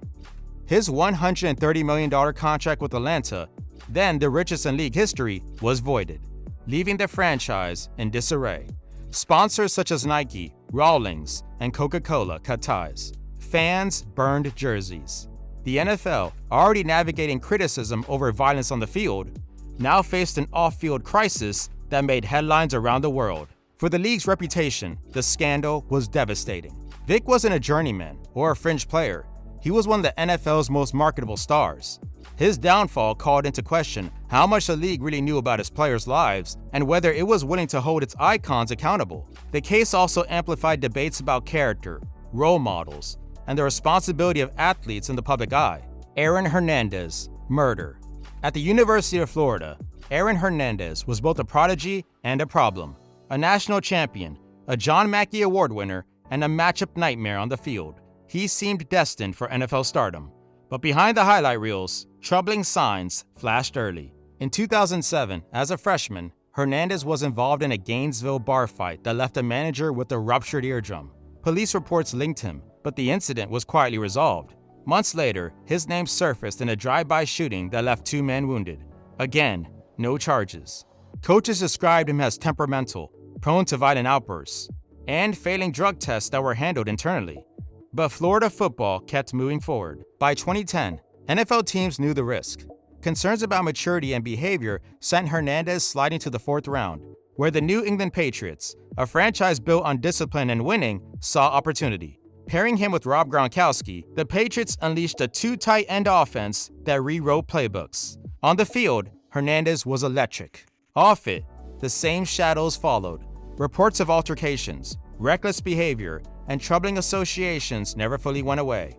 His $130 million contract with Atlanta, then the richest in league history, was voided, leaving the franchise in disarray. Sponsors such as Nike, Rawlings, and Coca-Cola cut ties. Fans burned jerseys. The NFL, already navigating criticism over violence on the field, now faced an off-field crisis that made headlines around the world. For the league's reputation, the scandal was devastating. Vick wasn't a journeyman or a fringe player. He was one of the NFL's most marketable stars. His downfall called into question how much the league really knew about his players' lives and whether it was willing to hold its icons accountable. The case also amplified debates about character, role models, and the responsibility of athletes in the public eye. Aaron Hernandez, murder. At the University of Florida, Aaron Hernandez was both a prodigy and a problem, a national champion, a John Mackey Award winner, and a matchup nightmare on the field. He seemed destined for NFL stardom. But behind the highlight reels, troubling signs flashed early. In 2007, as a freshman, Hernandez was involved in a Gainesville bar fight that left a manager with a ruptured eardrum. Police reports linked him, but the incident was quietly resolved. Months later, his name surfaced in a drive-by shooting that left 2 men wounded. Again, no charges. Coaches described him as temperamental, prone to violent outbursts, and failing drug tests that were handled internally. But Florida football kept moving forward. By 2010, NFL teams knew the risk. Concerns about maturity and behavior sent Hernandez sliding to the 4th round, where the New England Patriots, a franchise built on discipline and winning, saw opportunity. Pairing him with Rob Gronkowski, the Patriots unleashed a 2-tight end offense that rewrote playbooks. On the field, Hernandez was electric. Off it, the same shadows followed. Reports of altercations, reckless behavior, and troubling associations never fully went away.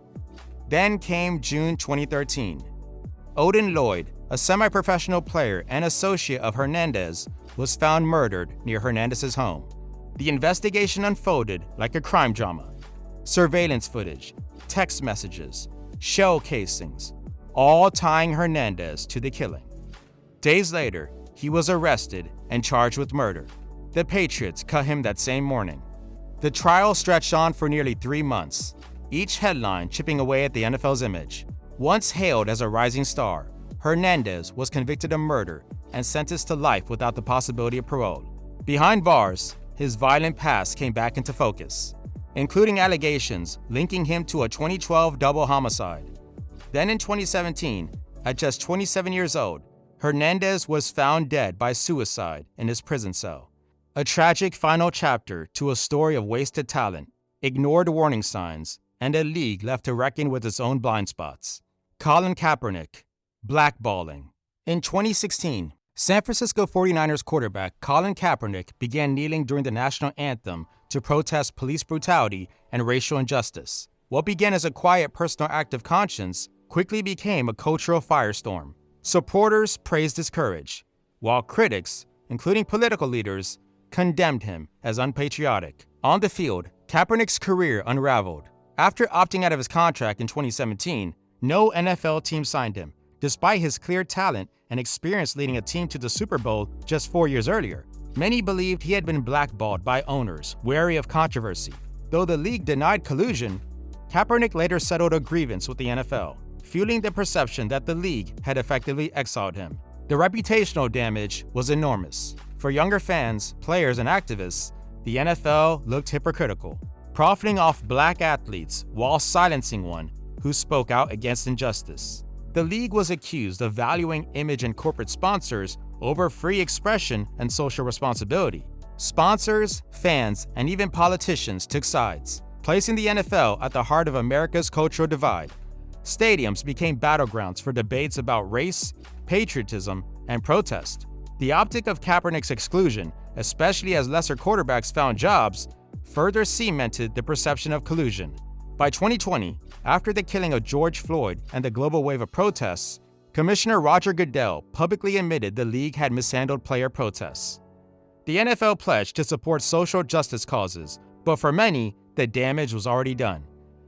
Then came June 2013. Odin Lloyd, a semi-professional player and associate of Hernandez, was found murdered near Hernandez's home. The investigation unfolded like a crime drama. Surveillance footage, text messages, shell casings, all tying Hernandez to the killing. Days later, he was arrested and charged with murder. The Patriots cut him that same morning. The trial stretched on for nearly 3 months, each headline chipping away at the NFL's image. Once hailed as a rising star, Hernandez was convicted of murder and sentenced to life without the possibility of parole. Behind bars, his violent past came back into focus, including allegations linking him to a 2012 double homicide. Then in 2017, at just 27 years old, Hernandez was found dead by suicide in his prison cell. A tragic final chapter to a story of wasted talent, ignored warning signs, and a league left to reckon with its own blind spots. Colin Kaepernick, blackballing. In 2016, San Francisco 49ers quarterback Colin Kaepernick began kneeling during the national anthem to protest police brutality and racial injustice. What began as a quiet personal act of conscience quickly became a cultural firestorm. Supporters praised his courage, while critics, including political leaders, condemned him as unpatriotic. On the field, Kaepernick's career unraveled. After opting out of his contract in 2017, no NFL team signed him, despite his clear talent and experience leading a team to the Super Bowl just 4 years earlier. Many believed he had been blackballed by owners wary of controversy. Though the league denied collusion, Kaepernick later settled a grievance with the NFL, fueling the perception that the league had effectively exiled him. The reputational damage was enormous. For younger fans, players, and activists, the NFL looked hypocritical, profiting off black athletes while silencing one who spoke out against injustice. The league was accused of valuing image and corporate sponsors over free expression and social responsibility. Sponsors, fans, and even politicians took sides, placing the NFL at the heart of America's cultural divide. Stadiums became battlegrounds for debates about race, patriotism, and protest. The optic of Kaepernick's exclusion, especially as lesser quarterbacks found jobs, further cemented the perception of collusion. By 2020, after the killing of George Floyd and the global wave of protests, Commissioner Roger Goodell publicly admitted the league had mishandled player protests. The NFL pledged to support social justice causes, but for many, the damage was already done.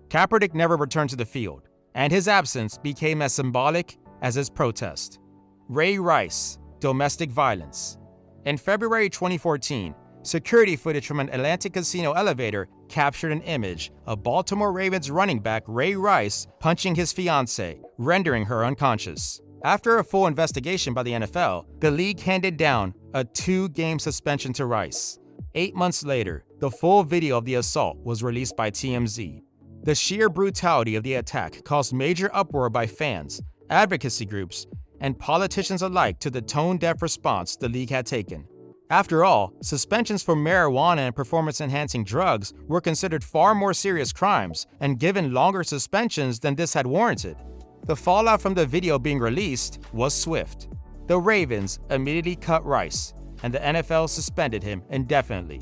Kaepernick never returned to the field, and his absence became as symbolic as his protest. Ray Rice, domestic violence. In February 2014, security footage from an Atlantic casino elevator captured an image of Baltimore Ravens running back Ray Rice punching his fiancée, rendering her unconscious. After a full investigation by the NFL, the league handed down a 2-game suspension to Rice. 8 months later, the full video of the assault was released by TMZ. The sheer brutality of the attack caused major uproar by fans, advocacy groups, and politicians alike to the tone-deaf response the league had taken. After all, suspensions for marijuana and performance-enhancing drugs were considered far more serious crimes and given longer suspensions than this had warranted. The fallout from the video being released was swift. The Ravens immediately cut Rice, and the NFL suspended him indefinitely.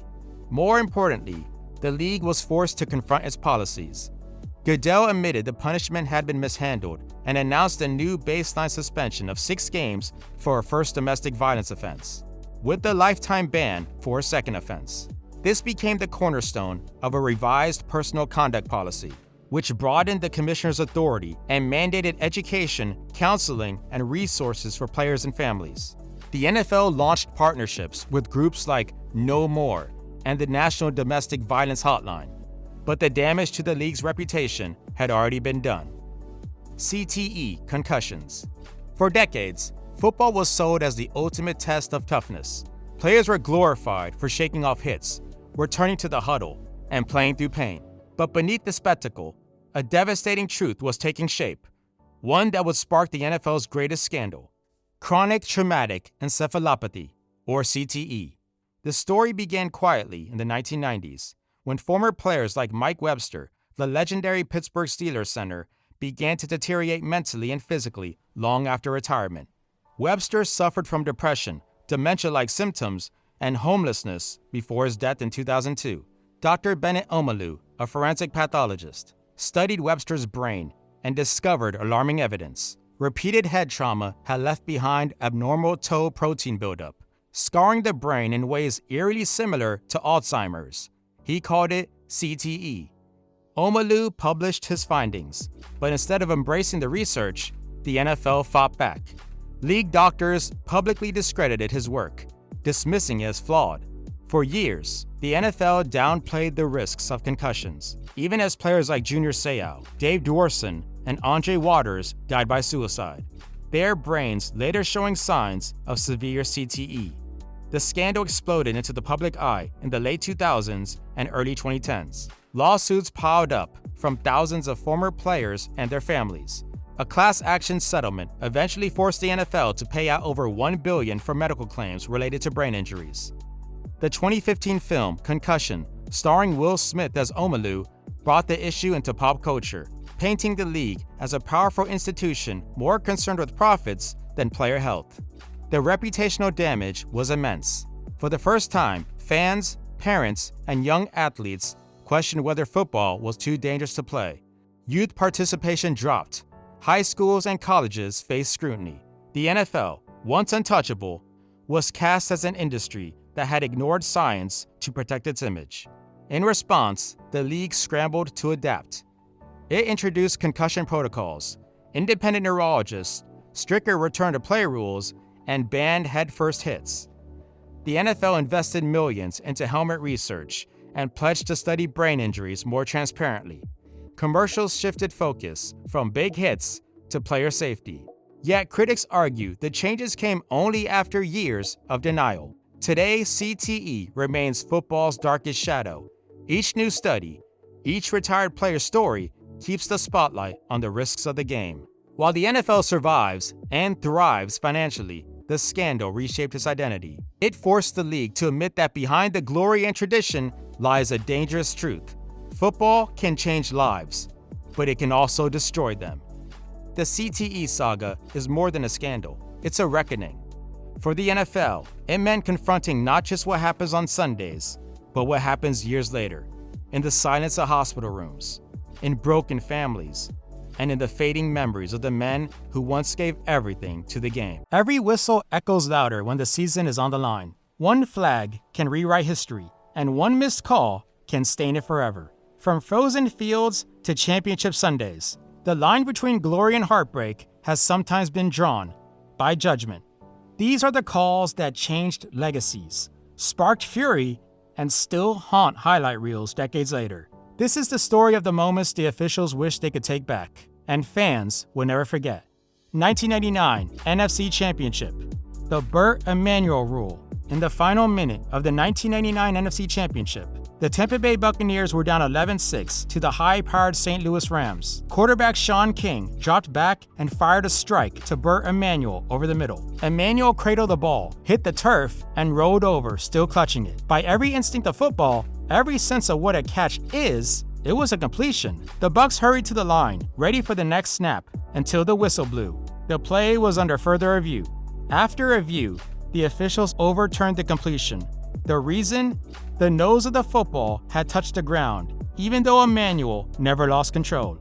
More importantly, the league was forced to confront its policies. Goodell admitted the punishment had been mishandled and announced a new baseline suspension of 6 games for a first domestic violence offense, with the lifetime ban for a second offense. This became the cornerstone of a revised personal conduct policy, which broadened the commissioner's authority and mandated education, counseling, and resources for players and families. The NFL launched partnerships with groups like No More and the National Domestic Violence Hotline, but the damage to the league's reputation had already been done. CTE, concussions. For decades, football was sold as the ultimate test of toughness. Players were glorified for shaking off hits, returning to the huddle, and playing through pain. But beneath the spectacle, a devastating truth was taking shape, one that would spark the NFL's greatest scandal: chronic traumatic encephalopathy, or CTE. The story began quietly in the 1990s, when former players like Mike Webster, the legendary Pittsburgh Steelers center, began to deteriorate mentally and physically long after retirement. Webster suffered from depression, dementia-like symptoms, and homelessness before his death in 2002. Dr. Bennett Omalu, a forensic pathologist, studied Webster's brain and discovered alarming evidence. Repeated head trauma had left behind abnormal tau protein buildup, scarring the brain in ways eerily similar to Alzheimer's. He called it CTE. Omalu published his findings, but instead of embracing the research, the NFL fought back. League doctors publicly discredited his work, dismissing it as flawed. For years, the NFL downplayed the risks of concussions, even as players like Junior Seau, Dave Dworson, and Andre Waters died by suicide, their brains later showing signs of severe CTE. The scandal exploded into the public eye in the late 2000s and early 2010s. Lawsuits piled up from thousands of former players and their families. A class action settlement eventually forced the NFL to pay out over $1 billion for medical claims related to brain injuries. The 2015 film Concussion, starring Will Smith as Omalu, brought the issue into pop culture, painting the league as a powerful institution more concerned with profits than player health. The reputational damage was immense. For the first time, fans, parents, and young athletes questioned whether football was too dangerous to play. Youth participation dropped. High schools and colleges faced scrutiny. The NFL, once untouchable, was cast as an industry that had ignored science to protect its image. In response, the league scrambled to adapt. It introduced concussion protocols, independent neurologists, stricter return-to-play rules, and banned head-first hits. the NFL invested millions into helmet research and pledged to study brain injuries more transparently. Commercials shifted focus from big hits to player safety. Yet critics argue the changes came only after years of denial. Today, CTE remains football's darkest shadow. Each new study, each retired player's story keeps the spotlight on the risks of the game. While the NFL survives and thrives financially, the scandal reshaped its identity. It forced the league to admit that behind the glory and tradition lies a dangerous truth. Football can change lives, but it can also destroy them. The CTE saga is more than a scandal. It's a reckoning. For the NFL, it meant confronting not just what happens on Sundays, but what happens years later, in the silence of hospital rooms, in broken families, and in the fading memories of the men who once gave everything to the game. Every whistle echoes louder when the season is on the line. One flag can rewrite history, and one missed call can stain it forever. From frozen fields to championship Sundays, the line between glory and heartbreak has sometimes been drawn by judgment. These are the calls that changed legacies, sparked fury, and still haunt highlight reels decades later. This is the story of the moments the officials wish they could take back, and fans will never forget. 1999 NFC Championship. The Burt Emanuel rule. In the final minute of the 1999 NFC Championship, the Tampa Bay Buccaneers were down 11-6 to the high-powered St. Louis Rams. Quarterback Sean King dropped back and fired a strike to Burt Emanuel over the middle. Emanuel cradled the ball, hit the turf, and rolled over, still clutching it. By every instinct of football, every sense of what a catch is, it was a completion. The Bucs hurried to the line, ready for the next snap, until the whistle blew. The play was under further review. After review, the officials overturned the completion. The reason? The nose of the football had touched the ground, even though Emanuel never lost control.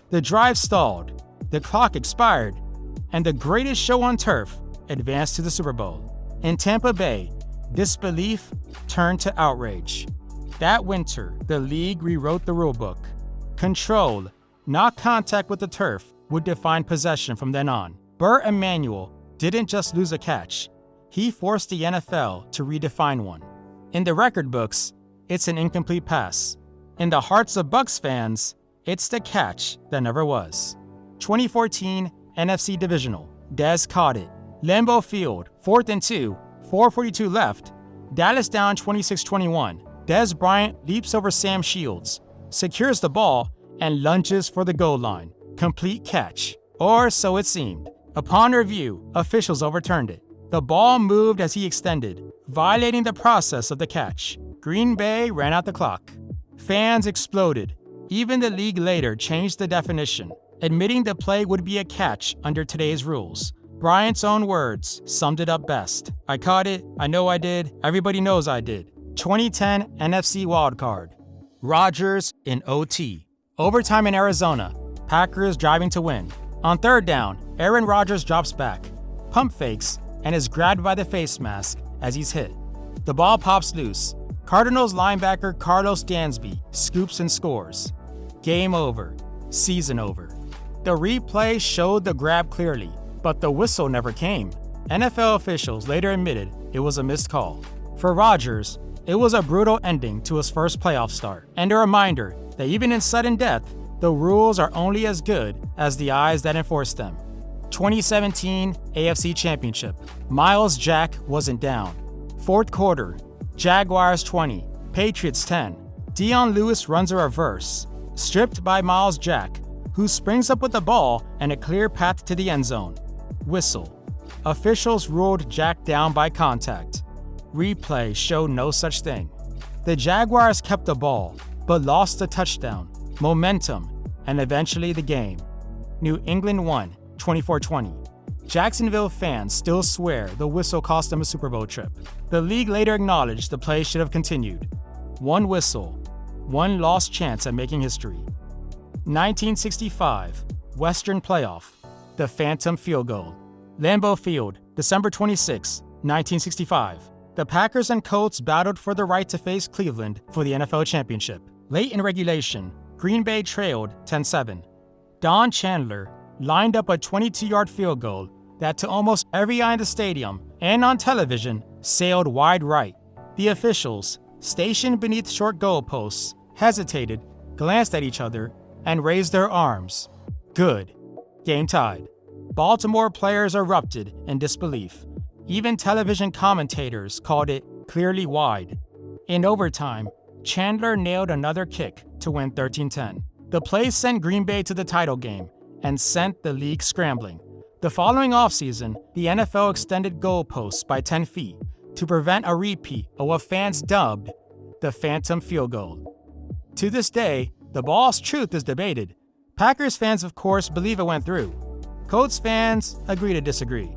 The drive stalled, the clock expired, and the greatest show on turf advanced to the Super Bowl. In Tampa Bay, disbelief turned to outrage. That winter, the league rewrote the rulebook. Control, not contact with the turf, would define possession from then on. Burt Emanuel didn't just lose a catch. He forced the NFL to redefine one. In the record books, it's an incomplete pass. In the hearts of Bucs fans, it's the catch that never was. 2014 NFC Divisional. Dez caught it. Lambeau Field, 4th and 2, 4:42 left. Dallas down 26-21. Dez Bryant leaps over Sam Shields, secures the ball, and lunges for the goal line. Complete catch. Or so it seemed. Upon review, officials overturned it. The ball moved as he extended, violating the process of the catch. Green Bay ran out the clock. Fans exploded. Even the league later changed the definition, admitting the play would be a catch under today's rules. Bryant's own words summed it up best. "I caught it, I know I did, everybody knows I did." 2010 NFC wildcard. Rodgers in OT. Overtime in Arizona. Packers driving to win. On third down, Aaron Rodgers drops back, pump fakes, and is grabbed by the face mask as he's hit. The ball pops loose. Cardinals linebacker Carlos Dansby scoops and scores. Game over. Season over. The replay showed the grab clearly, but the whistle never came. NFL officials later admitted it was a missed call. For Rodgers, it was a brutal ending to his first playoff start, and a reminder that even in sudden death, the rules are only as good as the eyes that enforce them. 2017 AFC Championship. Myles Jack wasn't down. Fourth quarter, Jaguars 20, Patriots 10. Dion Lewis runs a reverse, stripped by Myles Jack, who springs up with the ball and a clear path to the end zone. Whistle. Officials ruled Jack down by contact. Replay showed no such thing. The Jaguars kept the ball, but lost the touchdown, momentum, and eventually the game. New England won 24-20. Jacksonville fans still swear the whistle cost them a Super Bowl trip. The league later acknowledged the play should have continued. One whistle, one lost chance at making history. 1965 Western Playoff. The Phantom Field Goal. Lambeau Field, December 26, 1965. The Packers and Colts battled for the right to face Cleveland for the NFL Championship. Late in regulation, Green Bay trailed 10-7. Don Chandler lined up a 22-yard field goal, that to almost every eye in the stadium and on television sailed wide right. The officials, stationed beneath short goalposts, hesitated, glanced at each other, and raised their arms. Good. Game tied. Baltimore players erupted in disbelief. Even television commentators called it clearly wide. In overtime, Chandler nailed another kick to win 13-10. The play sent Green Bay to the title game and sent the league scrambling. The following offseason, the NFL extended goalposts by 10 feet to prevent a repeat of what fans dubbed the phantom field goal. To this day, the ball's truth is debated. Packers fans, of course, believe it went through. Colts fans agree to disagree.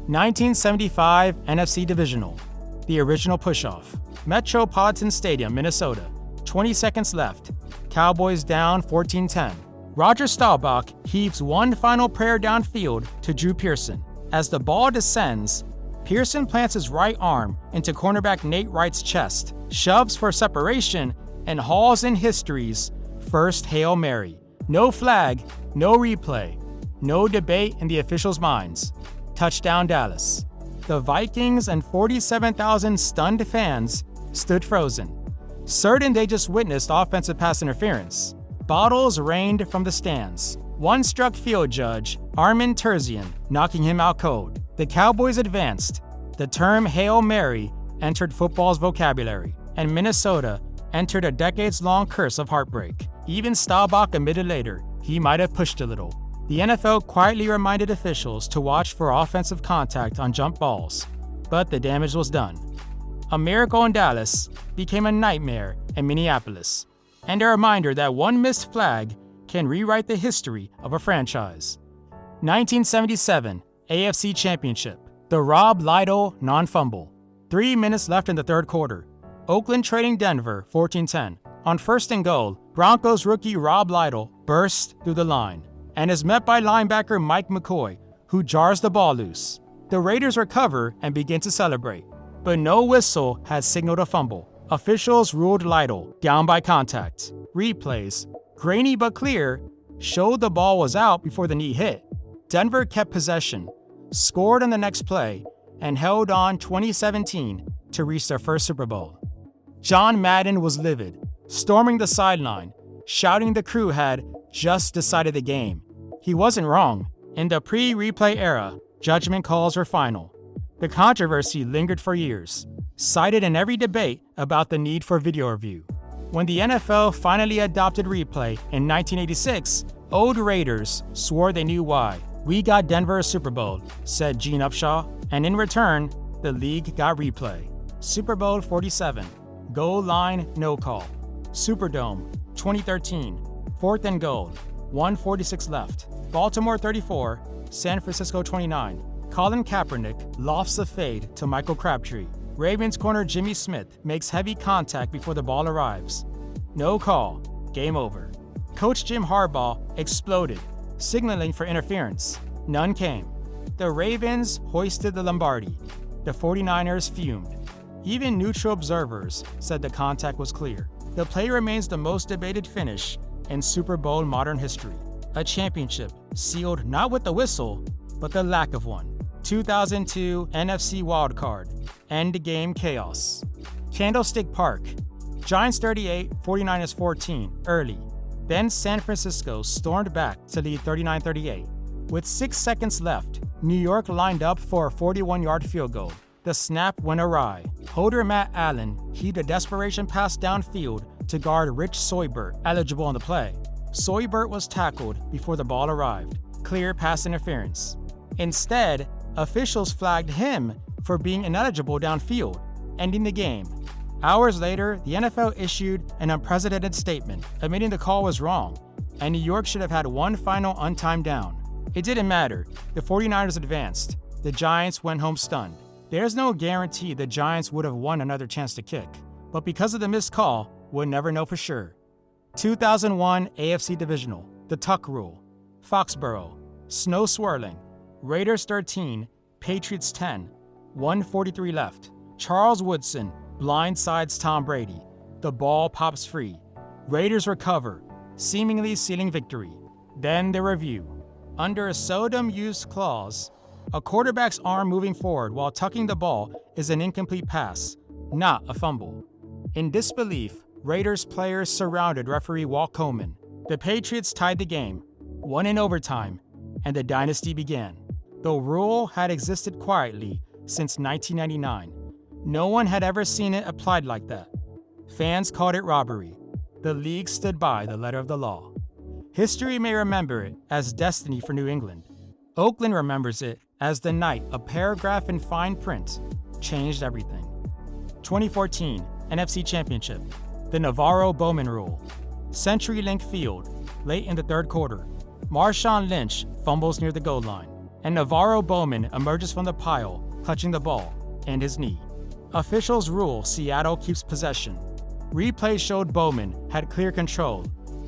1975 NFC Divisional. The original push-off. Metropolitan Stadium, Minnesota. 20 seconds left. Cowboys down 14-10. Roger Staubach heaves one final prayer downfield to Drew Pearson. As the ball descends, Pearson plants his right arm into cornerback Nate Wright's chest, shoves for separation, and hauls in history's first Hail Mary. No flag, no replay, no debate in the officials' minds. Touchdown Dallas. The Vikings and 47,000 stunned fans stood frozen, certain they just witnessed offensive pass interference. Bottles rained from the stands. One struck field judge, Armin Terzian, knocking him out cold. The Cowboys advanced. The term Hail Mary entered football's vocabulary, and Minnesota entered a decades-long curse of heartbreak. Even Staubach admitted later he might have pushed a little. The NFL quietly reminded officials to watch for offensive contact on jump balls, but the damage was done. A miracle in Dallas became a nightmare in Minneapolis, and a reminder that one missed flag can rewrite the history of a franchise. 1977 AFC Championship. The Rob Lidle non-fumble. 3 minutes left in the third quarter. Oakland trading Denver 14-10. On first and goal, Broncos rookie Rob Lidle bursts through the line and is met by linebacker Mike McCoy, who jars the ball loose. The Raiders recover and begin to celebrate, but no whistle has signaled a fumble. Officials ruled Lidle down by contact. Replays, grainy but clear, showed the ball was out before the knee hit. Denver kept possession, scored on the next play, and held on 2017 to reach their first Super Bowl. John Madden was livid, storming the sideline, shouting the crew had just decided the game. He wasn't wrong. In the pre-replay era, judgment calls were final. The controversy lingered for years, cited in every debate about the need for video review. When the NFL finally adopted replay in 1986, old Raiders swore they knew why. "We got Denver a Super Bowl," said Gene Upshaw, and in return, the league got replay. Super Bowl 47, goal line no call. Superdome, 2013, 4th and goal, 1:46 left. Baltimore 34, San Francisco 29. Colin Kaepernick lofts a fade to Michael Crabtree. Ravens corner Jimmy Smith makes heavy contact before the ball arrives. No call. Game over. Coach Jim Harbaugh exploded, signaling for interference. None came. The Ravens hoisted the Lombardi. The 49ers fumed. Even neutral observers said the contact was clear. The play remains the most debated finish in Super Bowl modern history. A championship sealed not with the whistle, but the lack of one. 2002 NFC wildcard. End game chaos. Candlestick Park. Giants 38, 49ers 14, early. Then San Francisco stormed back to lead 39-38. With 6 seconds left, New York lined up for a 41-yard field goal. The snap went awry. Holder Matt Allen heaved a desperation pass downfield to guard Rich Soybert, eligible on the play. Soybert was tackled before the ball arrived. Clear pass interference. Instead, officials flagged him for being ineligible downfield, ending the game. Hours later, the NFL issued an unprecedented statement, admitting the call was wrong, and New York should have had one final untimed down. It didn't matter. The 49ers advanced. The Giants went home stunned. There's no guarantee the Giants would have won another chance to kick, but because of the missed call, we'll never know for sure. 2001 AFC Divisional, the Tuck Rule, Foxborough, snow swirling, Raiders 13, Patriots 10, 1:43 left. Charles Woodson blindsides Tom Brady. The ball pops free. Raiders recover, seemingly sealing victory. Then the review. Under a seldom used clause, A quarterback's arm moving forward while tucking the ball is an incomplete pass, not a fumble. In disbelief, Raiders players surrounded referee Walt Coleman. The Patriots tied the game, won in overtime, and the dynasty began. The rule had existed quietly since 1999. No one had ever seen it applied like that. Fans called it robbery. The league stood by the letter of the law. History may remember it as destiny for New England. Oakland remembers it as the night a paragraph in fine print changed everything. 2014 NFC Championship, the Navarro-Bowman rule. CenturyLink Field, late in the third quarter. Marshawn Lynch fumbles near the goal line, and Navarro-Bowman emerges from the pile, clutching the ball and his knee. Officials rule Seattle keeps possession. Replay showed Bowman had clear control,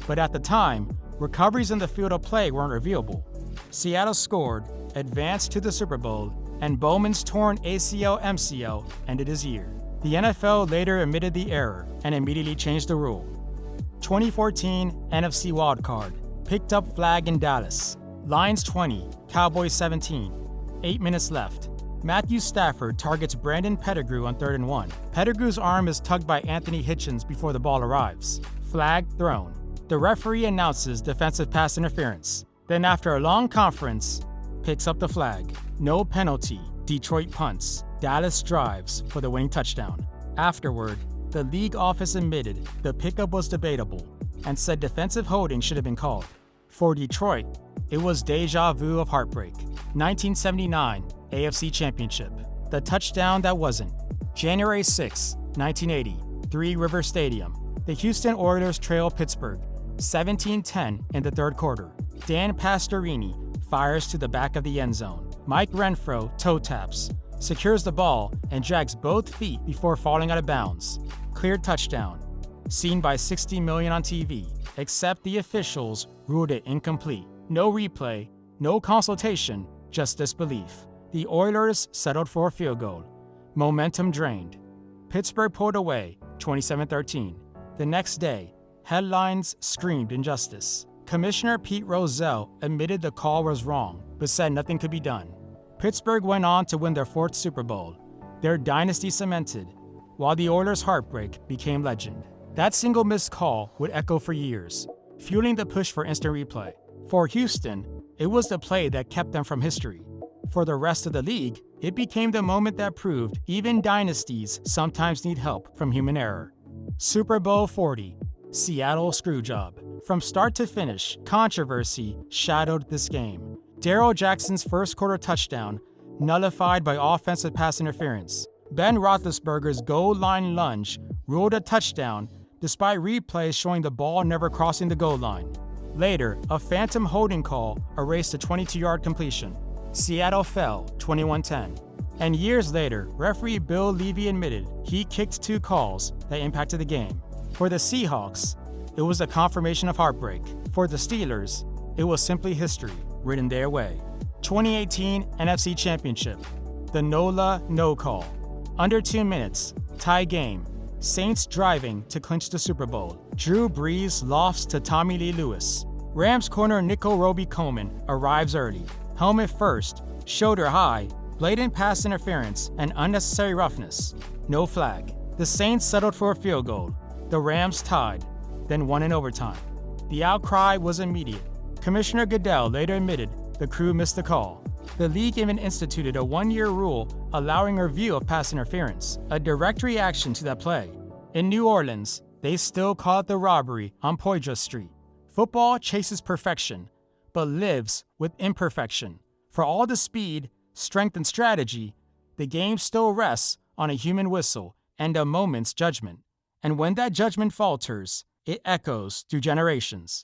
but at the time, recoveries in the field of play weren't reviewable. Seattle scored, advanced to the Super Bowl, and Bowman's torn ACL-MCL ended his year. The NFL later admitted the error and immediately changed the rule. 2014 NFC Wildcard, picked up flag in Dallas. Lions 20, Cowboys 17. 8 minutes left. Matthew Stafford targets Brandon Pettigrew on 3rd and 1. Pettigrew's arm is tugged by Anthony Hitchens before the ball arrives. Flag thrown. The referee announces defensive pass interference. Then after a long conference, picks up the flag. No penalty. Detroit punts. Dallas drives for the winning touchdown. Afterward, the league office admitted the pickup was debatable and said defensive holding should have been called. For Detroit, it was deja vu of heartbreak. 1979 AFC Championship. The touchdown that wasn't. January 6, 1980, Three River Stadium. The Houston Oilers trail Pittsburgh 17-10 in the third quarter. Dan Pastorini fires to the back of the end zone. Mike Renfro toe taps, secures the ball, and drags both feet before falling out of bounds. Clear touchdown. Seen by 60 million on TV, except the officials ruled it incomplete. No replay, no consultation, just disbelief. The Oilers settled for a field goal. Momentum drained. Pittsburgh pulled away, 27-13. The next day, headlines screamed injustice. Commissioner Pete Rozelle admitted the call was wrong, but said nothing could be done. Pittsburgh went on to win their 4th Super Bowl, their dynasty cemented, while the Oilers' heartbreak became legend. That single missed call would echo for years, fueling the push for instant replay. For Houston, it was the play that kept them from history. For the rest of the league, it became the moment that proved even dynasties sometimes need help from human error. Super Bowl 40, Seattle Screwjob. From start to finish, controversy shadowed this game. Darrell Jackson's first quarter touchdown, nullified by offensive pass interference. Ben Roethlisberger's goal line lunge ruled a touchdown despite replays showing the ball never crossing the goal line. Later, a phantom holding call erased a 22-yard completion. Seattle fell 21-10. And years later, referee Bill Levy admitted he kicked 2 calls that impacted the game. For the Seahawks, it was a confirmation of heartbreak. For the Steelers, it was simply history written their way. 2018 NFC Championship, the NOLA no call. Under 2 minutes, tie game. Saints driving to clinch the Super Bowl. Drew Brees lofts to Tommy Lee Lewis. Rams corner Nico Roby-Coleman arrives early. Helmet first, shoulder high, blatant pass interference, and unnecessary roughness. No flag. The Saints settled for a field goal. The Rams tied, then won in overtime. The outcry was immediate. Commissioner Goodell later admitted the crew missed the call. The league even instituted a 1-year rule allowing review of pass interference, a direct reaction to that play. In New Orleans, they still call it the robbery on Poydras Street. Football chases perfection, but lives with imperfection. For all the speed, strength, and strategy, the game still rests on a human whistle and a moment's judgment. And when that judgment falters, it echoes through generations.